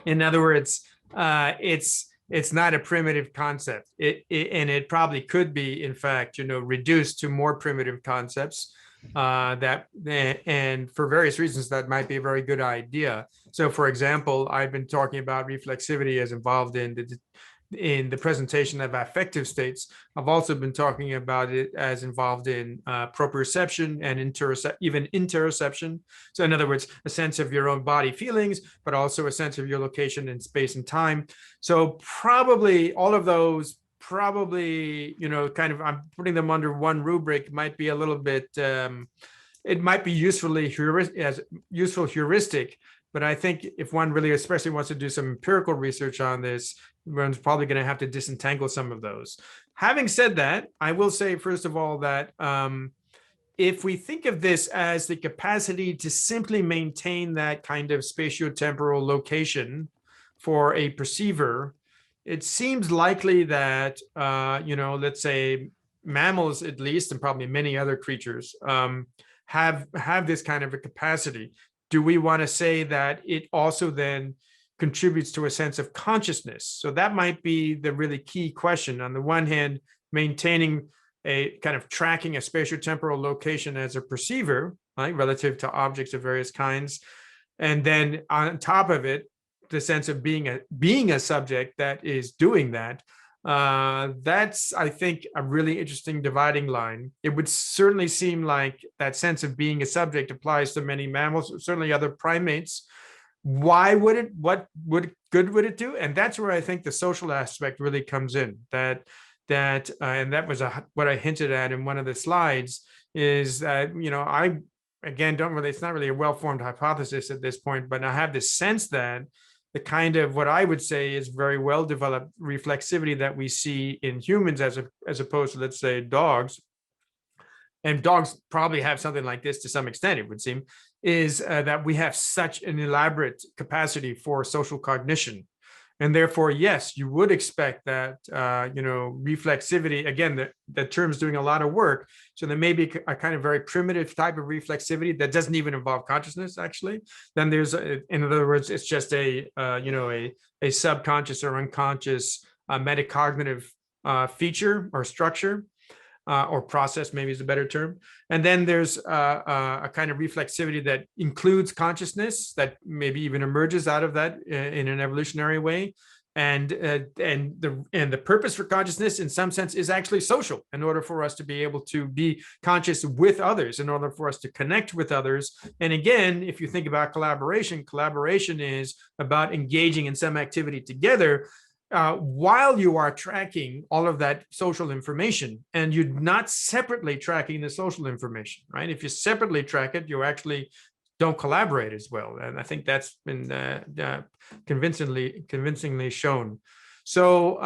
In other words, it's not a primitive concept. And it probably could be, in fact, reduced to more primitive concepts and for various reasons, that might be a very good idea. So, for example, I've been talking about reflexivity as involved in the presentation of affective states. I've also been talking about it as involved in proprioception and even interoception. So in other words, a sense of your own body feelings, but also a sense of your location in space and time. So probably all of those, kind of, I'm putting them under one rubric, might be a little bit, it might be useful heuristic. But I think if one really especially wants to do some empirical research on this, one's probably going to have to disentangle some of those. Having said that, I will say, first of all, that if we think of this as the capacity to simply maintain that kind of spatiotemporal location for a perceiver, it seems likely that, let's say mammals at least, and probably many other creatures, have this kind of a capacity. Do we want to say that it also then contributes to a sense of consciousness? So that might be the really key question. On the one hand, maintaining a kind of tracking a spatiotemporal location as a perceiver, right, relative to objects of various kinds. And then on top of it, the sense of being a subject that is doing that. That's, I think, a really interesting dividing line. It would certainly seem like that sense of being a subject applies to many mammals, certainly other primates. Why would it? What good would it do? And that's where I think the social aspect really comes in. And that was what I hinted at in one of the slides. Is that I again don't really. It's not really a well-formed hypothesis at this point, but I have this sense that the kind of what I would say is very well developed reflexivity that we see in humans as opposed to, let's say, dogs, and dogs probably have something like this to some extent, it would seem, is that we have such an elaborate capacity for social cognition. And therefore, yes, you would expect that, reflexivity, again, the term's doing a lot of work. So there may be a kind of very primitive type of reflexivity that doesn't even involve consciousness, actually. Then there's, in other words, it's just a subconscious or unconscious metacognitive feature or structure. or process maybe is a better term. And then there's a kind of reflexivity that includes consciousness that maybe even emerges out of that in an evolutionary way. And the purpose for consciousness in some sense is actually social, in order for us to be able to be conscious with others, in order for us to connect with others. And again, if you think about collaboration, collaboration is about engaging in some activity together while you are tracking all of that social information, and you're not separately tracking the social information, right? If you separately track it, you actually don't collaborate as well. And I think that's been convincingly shown. So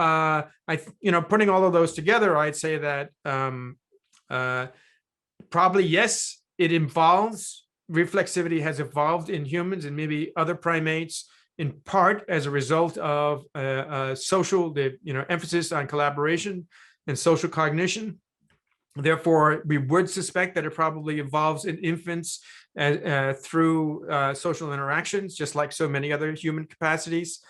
putting all of those together, I'd say that probably, yes, it involves, reflexivity has evolved in humans and maybe other primates, in part as a result of social, emphasis on collaboration and social cognition. Therefore, we would suspect that it probably evolves in infants through social interactions, just like so many other human capacities.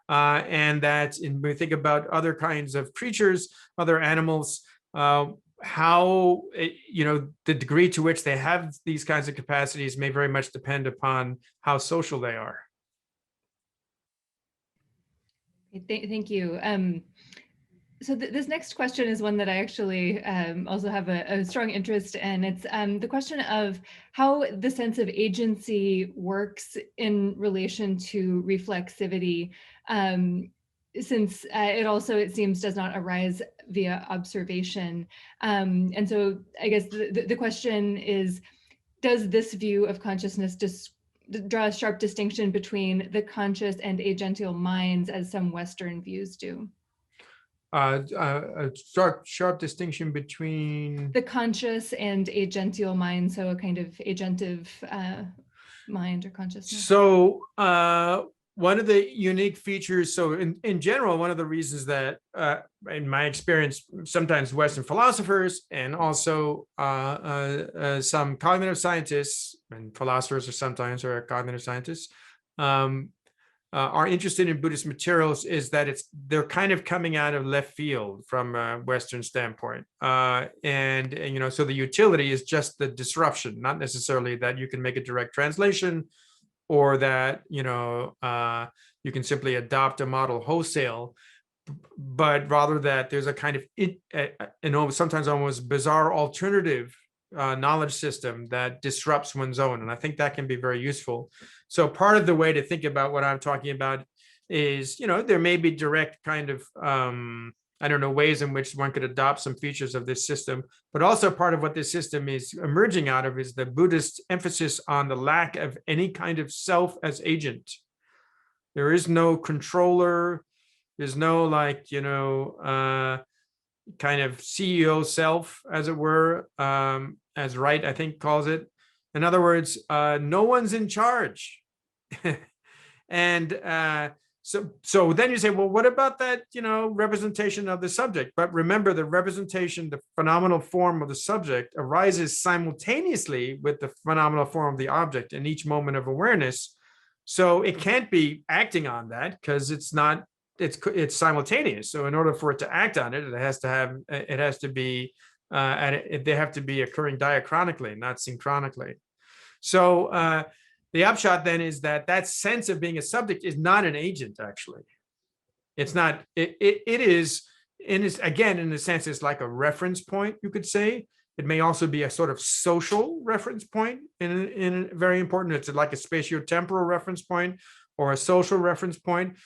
And that when we think about other kinds of creatures, other animals, how, the degree to which they have these kinds of capacities may very much depend upon how social they are. Thank you. So this next question is one that I actually also have a strong interest in. It's the question of how the sense of agency works in relation to reflexivity, since it seems, does not arise via observation. And so I guess the question is, does this view of consciousness draw a sharp distinction between the conscious and agential minds, as some Western views do? A sharp distinction between the conscious and agential mind, so a kind of agentive mind or consciousness. So one of the unique features, so in general, one of the reasons that in my experience, sometimes Western philosophers and also some cognitive scientists, and philosophers are sometimes cognitive scientists, are interested in Buddhist materials, is that they're kind of coming out of left field from a Western standpoint. So the utility is just the disruption, not necessarily that you can make a direct translation or that, you can simply adopt a model wholesale, but rather that there's a kind of, sometimes almost bizarre alternative knowledge system that disrupts one's own. And I think that can be very useful. So part of the way to think about what I'm talking about is, there may be direct kind of, ways in which one could adopt some features of this system, but also part of what this system is emerging out of is the Buddhist emphasis on the lack of any kind of self as agent. There is no controller. There's no kind of CEO self, as it were, as Wright, I think, calls it. In other words, no one's in charge. And so then you say, well, what about that, representation of the subject? But remember, the representation, the phenomenal form of the subject arises simultaneously with the phenomenal form of the object in each moment of awareness. So it can't be acting on that because it's simultaneous. So in order for it to act on it, they have to be occurring diachronically, not synchronically. So the upshot then is that sense of being a subject is not an agent, actually. It's not, it is, again, in a sense, it's like a reference point, you could say. It may also be a sort of social reference point in very important. It's like a spatio-temporal reference point or a social reference point.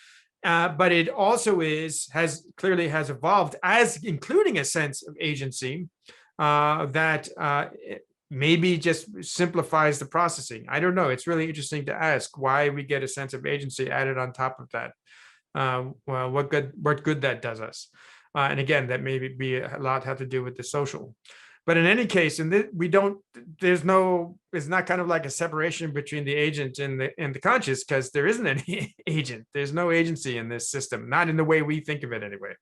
But it also clearly has evolved as including a sense of agency that maybe just simplifies the processing. I don't know. It's really interesting to ask why we get a sense of agency added on top of that. Well, what good that does us. And again, that may be a lot have to do with the social. But in any case, it's not kind of like a separation between the agent and the conscious, because there isn't any agent. There's no agency in this system, not in the way we think of it anyway.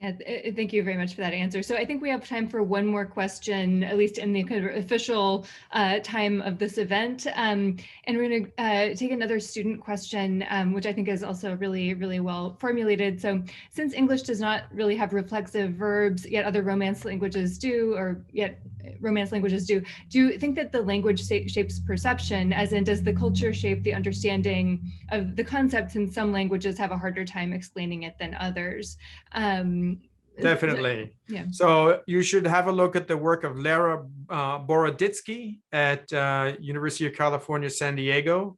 Yeah, thank you very much for that answer. So I think we have time for one more question, at least in the kind of official time of this event. And we're going to take another student question, which I think is also really, really well formulated. So since English does not really have reflexive verbs, yet other Romance languages do, do you think that the language shapes perception, as in does the culture shape the understanding of the concepts, and some languages have a harder time explaining it than others? Definitely. Yeah. So you should have a look at the work of Lara Boroditsky at University of California, San Diego.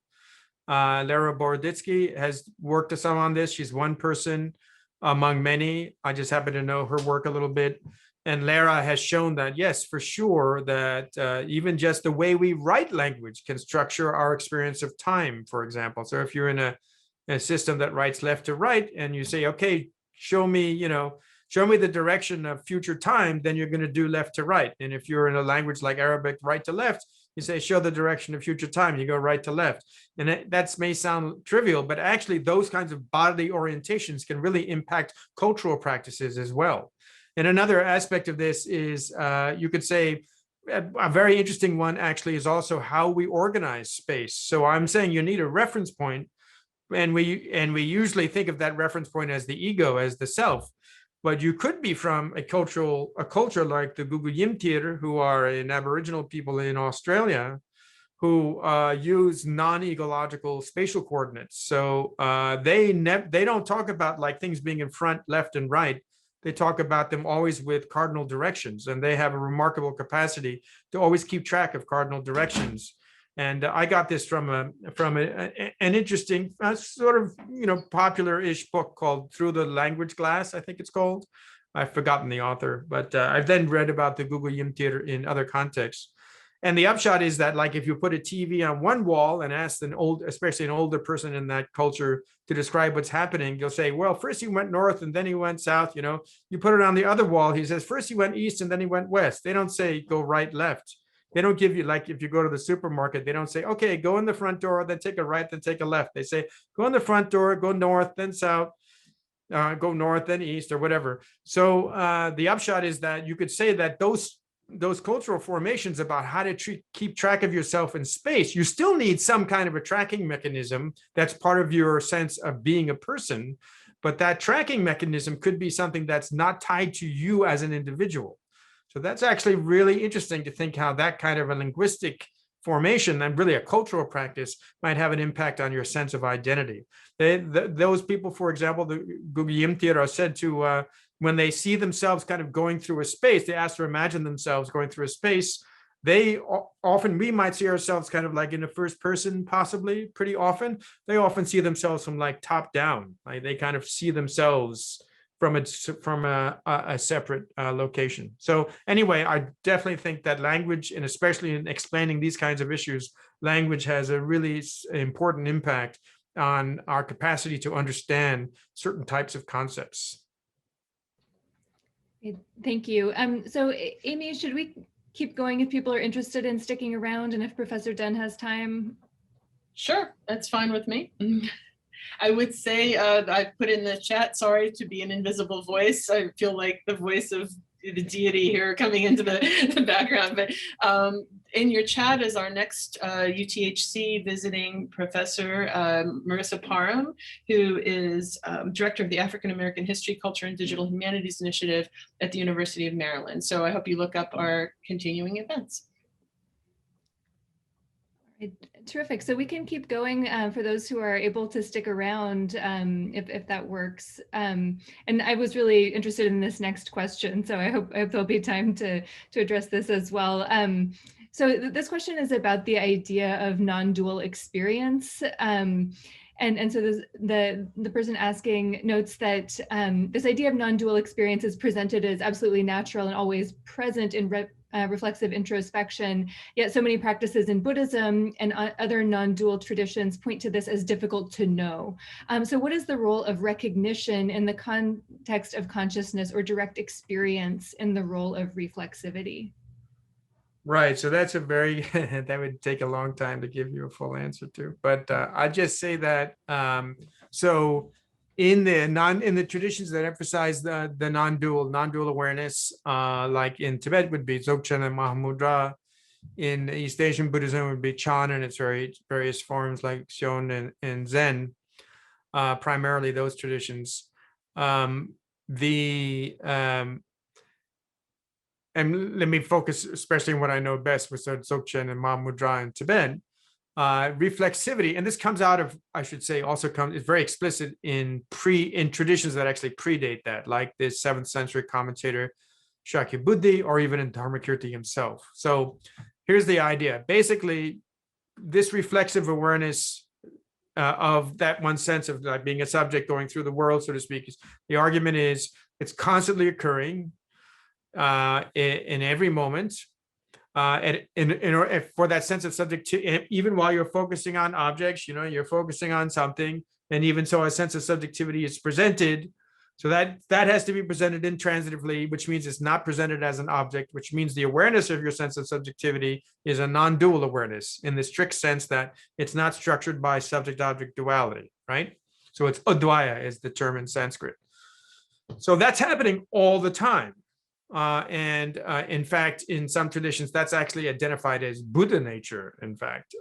Lara Boroditsky has worked some on this. She's one person among many. I just happen to know her work a little bit. And Lara has shown that, yes, for sure, that even just the way we write language can structure our experience of time, for example. So if you're in a system that writes left to right and you say, okay, show me the direction of future time, then you're going to do left to right. And if you're in a language like Arabic, right to left, you say, show the direction of future time, you go right to left. And that may sound trivial, but actually those kinds of bodily orientations can really impact cultural practices as well. And another aspect of this is, you could say, a very interesting one actually is also how we organize space. So I'm saying you need a reference point, and we usually think of that reference point as the ego, as the self. But you could be from a culture like the Guguyimtir, who are an Aboriginal people in Australia, who use non-egological spatial coordinates. So they don't talk about like things being in front, left, and right. They talk about them always with cardinal directions, and they have a remarkable capacity to always keep track of cardinal directions. And I got this from an interesting sort of popular-ish book called Through the Language Glass, I think it's called. I've forgotten the author, but I've then read about the Guguyimtir in other contexts. And the upshot is that, like, if you put a TV on one wall and ask especially an older person in that culture to describe what's happening, you'll say, well, first he went north and then he went south. You put it on the other wall, he says, first he went east and then he went west. They don't say go right, left. They don't give you, like, if you go to the supermarket, they don't say, okay, go in the front door, then take a right, then take a left. They say, go in the front door, go north, then south, go north, then east, or whatever. So the upshot is that you could say that those cultural formations about how to keep track of yourself in space, you still need some kind of a tracking mechanism that's part of your sense of being a person. But that tracking mechanism could be something that's not tied to you as an individual. So that's actually really interesting to think how that kind of a linguistic formation and really a cultural practice might have an impact on your sense of identity. Those people, for example, the Guguyimtir, are said to, when they see themselves kind of going through a space, they ask to imagine themselves going through a space. We might see ourselves kind of like in the first person, possibly pretty often. They often see themselves from like top down. Like they kind of see themselves from a separate location. So anyway, I definitely think that language, and especially in explaining these kinds of issues, language has a really important impact on our capacity to understand certain types of concepts. Thank you. So Amy, should we keep going if people are interested in sticking around and if Professor Dunne has time? Sure, that's fine with me. I would say, I put in the chat, sorry to be an invisible voice. I feel like the voice of the deity here coming into the background. But in your chat is our next UTHC visiting professor, Marissa Parham, who is director of the African American History, Culture, and Digital Humanities Initiative at the University of Maryland. So I hope you look up our continuing events. Terrific. So we can keep going for those who are able to stick around, if that works. And I was really interested in this next question, so I hope there'll be time to address this as well. So this question is about the idea of non-dual experience. And so the person asking notes that this idea of non-dual experience is presented as absolutely natural and always present in reflexive introspection, yet so many practices in Buddhism and other non-dual traditions point to this as difficult to know. So what is the role of recognition in the context of consciousness or direct experience in the role of reflexivity? Right, so that's a very, that would take a long time to give you a full answer to, but I just say that, so in the traditions that emphasize the non-dual awareness, like in Tibet would be Dzogchen and Mahamudra. In East Asian Buddhism would be Chan and its various forms like Xion and Zen, primarily those traditions. And let me focus especially on what I know best with Dzogchen and Mahamudra in Tibet. Reflexivity, and this comes out of, I should say, is very explicit in traditions that actually predate that, like this 7th century commentator Shakyabuddhi, or even in Dharmakirti himself. So here's the idea. Basically, this reflexive awareness of that one sense of like being a subject going through the world, so to speak, the argument is it's constantly occurring in every moment. For that sense of subjectivity, even while you're focusing on objects, you're focusing on something, and even so a sense of subjectivity is presented. So that has to be presented intransitively, which means it's not presented as an object, which means the awareness of your sense of subjectivity is a non-dual awareness in the strict sense that it's not structured by subject-object duality, right? So it's advaya is the term in Sanskrit. So that's happening all the time. In fact, in some traditions, that's actually identified as Buddha nature, in fact.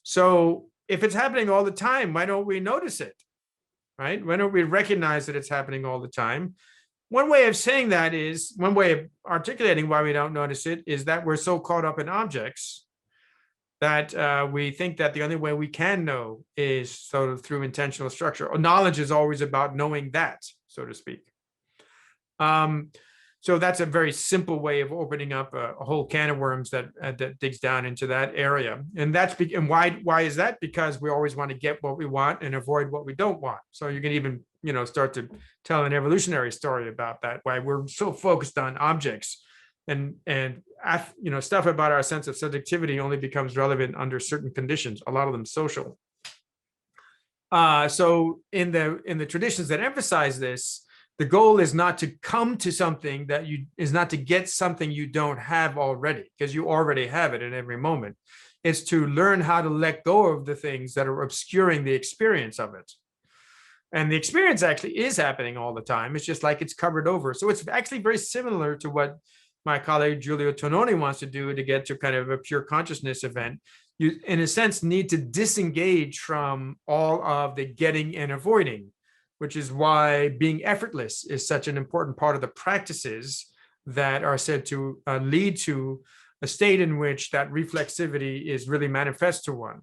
So if it's happening all the time, why don't we notice it, right? Why don't we recognize that it's happening all the time? One way of saying that is, one way of articulating why we don't notice it is that we're so caught up in objects that we think that the only way we can know is sort of through intentional structure. Knowledge is always about knowing that, so to speak. So that's a very simple way of opening up a whole can of worms that digs down into that area. And why is that? Because we always want to get what we want and avoid what we don't want. So you can even start to tell an evolutionary story about that, why we're so focused on objects, and stuff about our sense of subjectivity only becomes relevant under certain conditions, a lot of them social. So in the traditions that emphasize this, the goal is not to come to something is not to get something you don't have already, because you already have it in every moment. It's to learn how to let go of the things that are obscuring the experience of it. And the experience actually is happening all the time. It's just like it's covered over. So it's actually very similar to what my colleague Giulio Tononi wants to do to get to kind of a pure consciousness event. You, in a sense, need to disengage from all of the getting and avoiding, which is why being effortless is such an important part of the practices that are said to lead to a state in which that reflexivity is really manifest to one.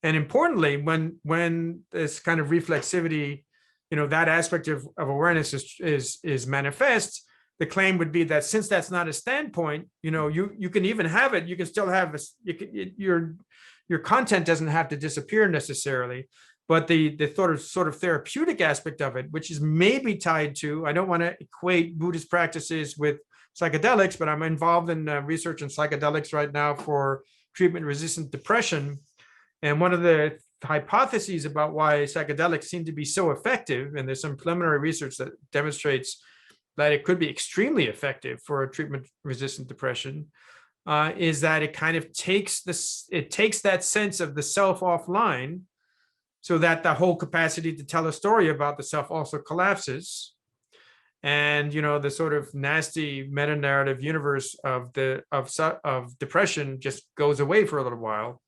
And importantly, when this kind of reflexivity, that aspect of awareness is manifest, the claim would be that since that's not a standpoint, you can even have it, you can still have your content doesn't have to disappear necessarily. But the sort of therapeutic aspect of it, which is maybe tied to, I don't want to equate Buddhist practices with psychedelics, but I'm involved in research in psychedelics right now for treatment-resistant depression. And one of the hypotheses about why psychedelics seem to be so effective, and there's some preliminary research that demonstrates that it could be extremely effective for a treatment-resistant depression, is that it kind of takes that sense of the self offline, so that the whole capacity to tell a story about the self also collapses. And, the sort of nasty meta-narrative universe of depression just goes away for a little while.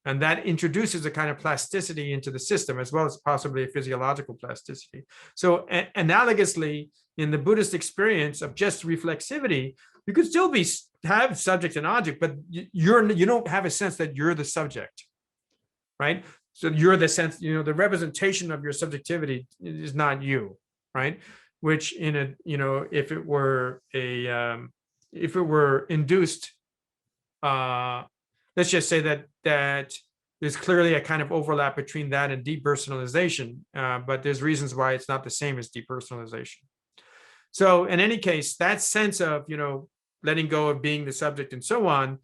And that introduces a kind of plasticity into the system, as well as possibly a physiological plasticity. So analogously, in the Buddhist experience of just reflexivity, you could still have subject and object, but you don't have a sense that you're the subject, right? So you're the sense, the representation of your subjectivity is not you, right? Which if it were induced, let's just say that there's clearly a kind of overlap between that and depersonalization, but there's reasons why it's not the same as depersonalization. So in any case, that sense of, letting go of being the subject and so on,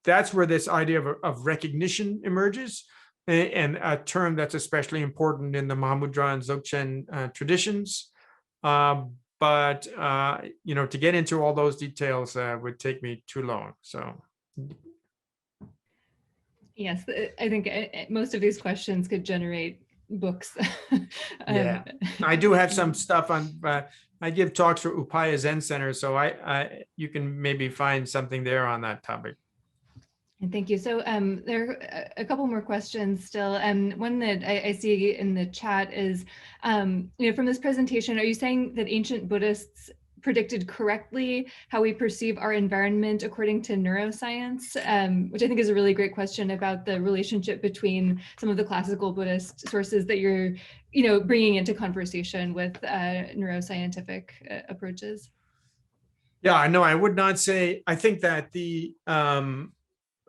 that's where this idea of recognition emerges. And a term that's especially important in the Mahamudra and Dzogchen traditions. But to get into all those details would take me too long. So. Yes, I think most of these questions could generate books. Yeah, I do have some stuff on, I give talks for Upaya Zen Center, so you can maybe find something there on that topic. And thank you. So there are a couple more questions still. One that I see in the chat is, from this presentation, are you saying that ancient Buddhists predicted correctly how we perceive our environment according to neuroscience, which I think is a really great question about the relationship between some of the classical Buddhist sources that you're, bringing into conversation with neuroscientific approaches? Yeah, no, I would not say, I think that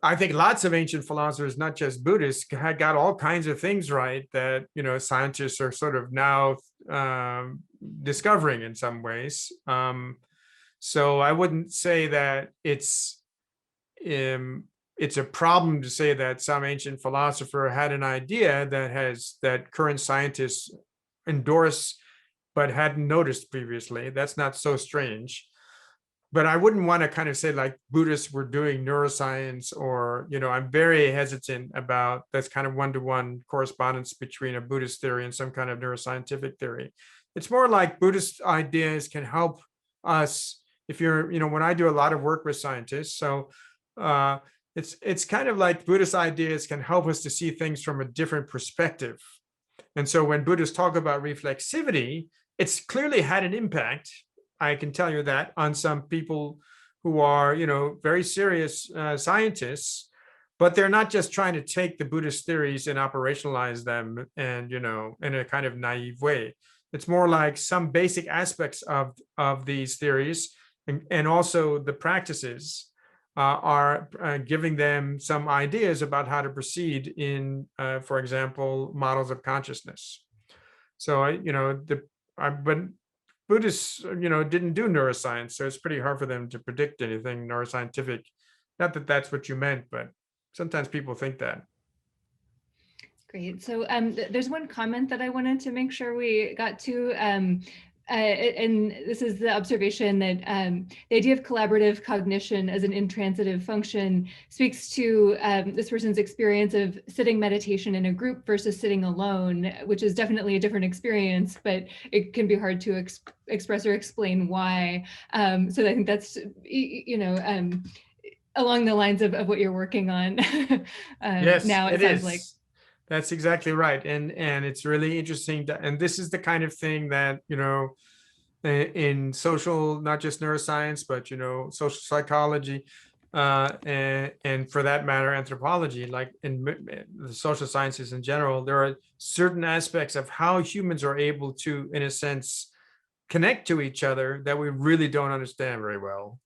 I think lots of ancient philosophers, not just Buddhists, had got all kinds of things right that, scientists are sort of now discovering in some ways. So I wouldn't say that it's a problem to say that some ancient philosopher had an idea that current scientists endorse but hadn't noticed previously. That's not so strange. But I wouldn't want to kind of say like Buddhists were doing neuroscience, or, I'm very hesitant about that's kind of one-to-one correspondence between a Buddhist theory and some kind of neuroscientific theory. It's more like Buddhist ideas can help us if you're, when I do a lot of work with scientists. So it's kind of like Buddhist ideas can help us to see things from a different perspective. And so when Buddhists talk about reflexivity, it's clearly had an impact, I can tell you that, on some people who are, very serious scientists, but they're not just trying to take the Buddhist theories and operationalize them and, in a kind of naive way. It's more like some basic aspects of these theories and also the practices are giving them some ideas about how to proceed in, for example, models of consciousness. So, but Buddhists, didn't do neuroscience, so it's pretty hard for them to predict anything neuroscientific. Not that that's what you meant, but sometimes people think that. Great. So there's one comment that I wanted to make sure we got to, and this is the observation that the idea of collaborative cognition as an intransitive function speaks to this person's experience of sitting meditation in a group versus sitting alone, which is definitely a different experience, but it can be hard to express or explain why. So I think that's, along the lines of what you're working on yes, now, it sounds like. That's exactly right. And it's really interesting. And this is the kind of thing that, in social, not just neuroscience, but, social psychology, and for that matter, anthropology, like in the social sciences in general, there are certain aspects of how humans are able to, in a sense, connect to each other that we really don't understand very well.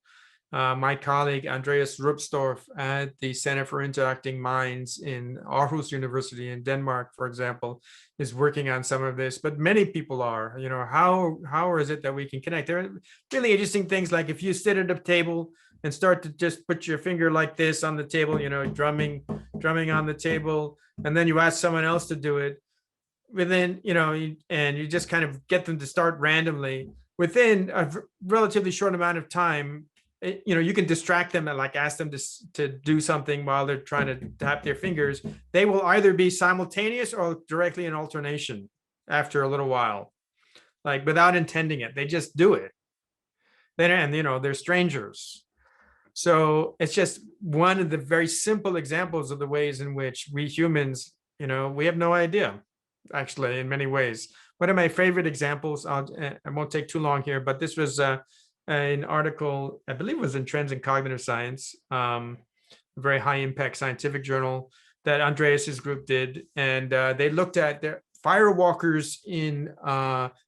My colleague Andreas Rupstorff at the Center for Interacting Minds in Aarhus University in Denmark, for example, is working on some of this, but many people are, how is it that we can connect? There are really interesting things, like if you sit at a table and start to just put your finger like this on the table, drumming on the table, and then you ask someone else to do it, within, and you just kind of get them to start randomly within a relatively short amount of time. You can distract them and like ask them to do something while they're trying to tap their fingers. They will either be simultaneous or directly in alternation after a little while, like without intending it. They just do it. And they're strangers. So it's just one of the very simple examples of the ways in which we humans, we have no idea, actually, in many ways. One of my favorite examples, I won't take too long here, but this was an article, I believe it was in Trends in Cognitive Science, a very high impact scientific journal that Andreas's group did. And they looked at their firewalkers in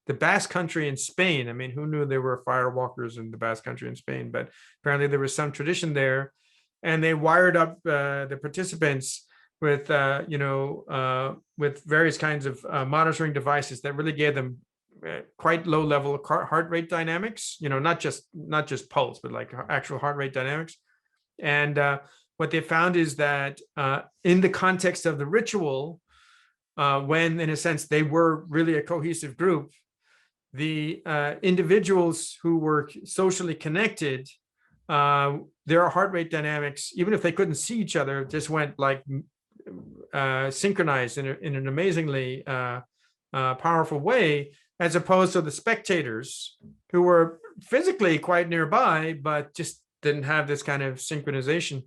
the Basque Country in Spain. I mean, who knew there were firewalkers in the Basque Country in Spain? But apparently there was some tradition there. And they wired up the participants with, with various kinds of monitoring devices that really gave them quite low level heart rate dynamics, not just pulse, but like actual heart rate dynamics. And what they found is that in the context of the ritual, when in a sense they were really a cohesive group, the individuals who were socially connected, their heart rate dynamics, even if they couldn't see each other, just went like synchronized in an amazingly powerful way, as opposed to the spectators who were physically quite nearby, but just didn't have this kind of synchronization.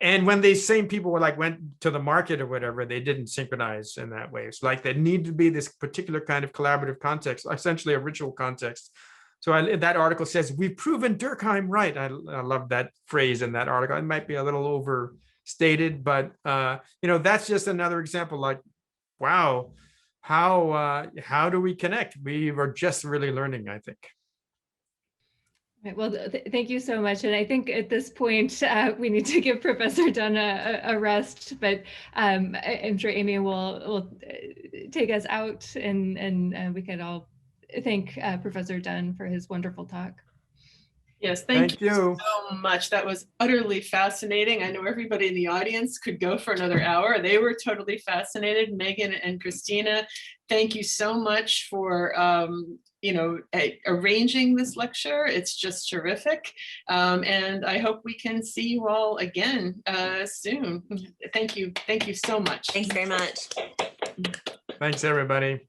And when these same people went to the market or whatever, they didn't synchronize in that way. It's like there needed to be this particular kind of collaborative context, essentially a ritual context. So that article says, we've proven Durkheim right. I love that phrase in that article. It might be a little overstated, but that's just another example. Like, wow, how do we connect? We were just really learning, I think. Right, well, thank you so much. And I think at this point, we need to give Professor Dunne a rest, but I'm sure Amy will take us out, and we could all thank Professor Dunne for his wonderful talk. Yes, thank you so much. That was utterly fascinating. I know everybody in the audience could go for another hour. They were totally fascinated. Megan and Christina, thank you so much for arranging this lecture. It's just terrific. And I hope we can see you all again soon. Thank you. Thank you so much. Thanks very much. Thanks, everybody.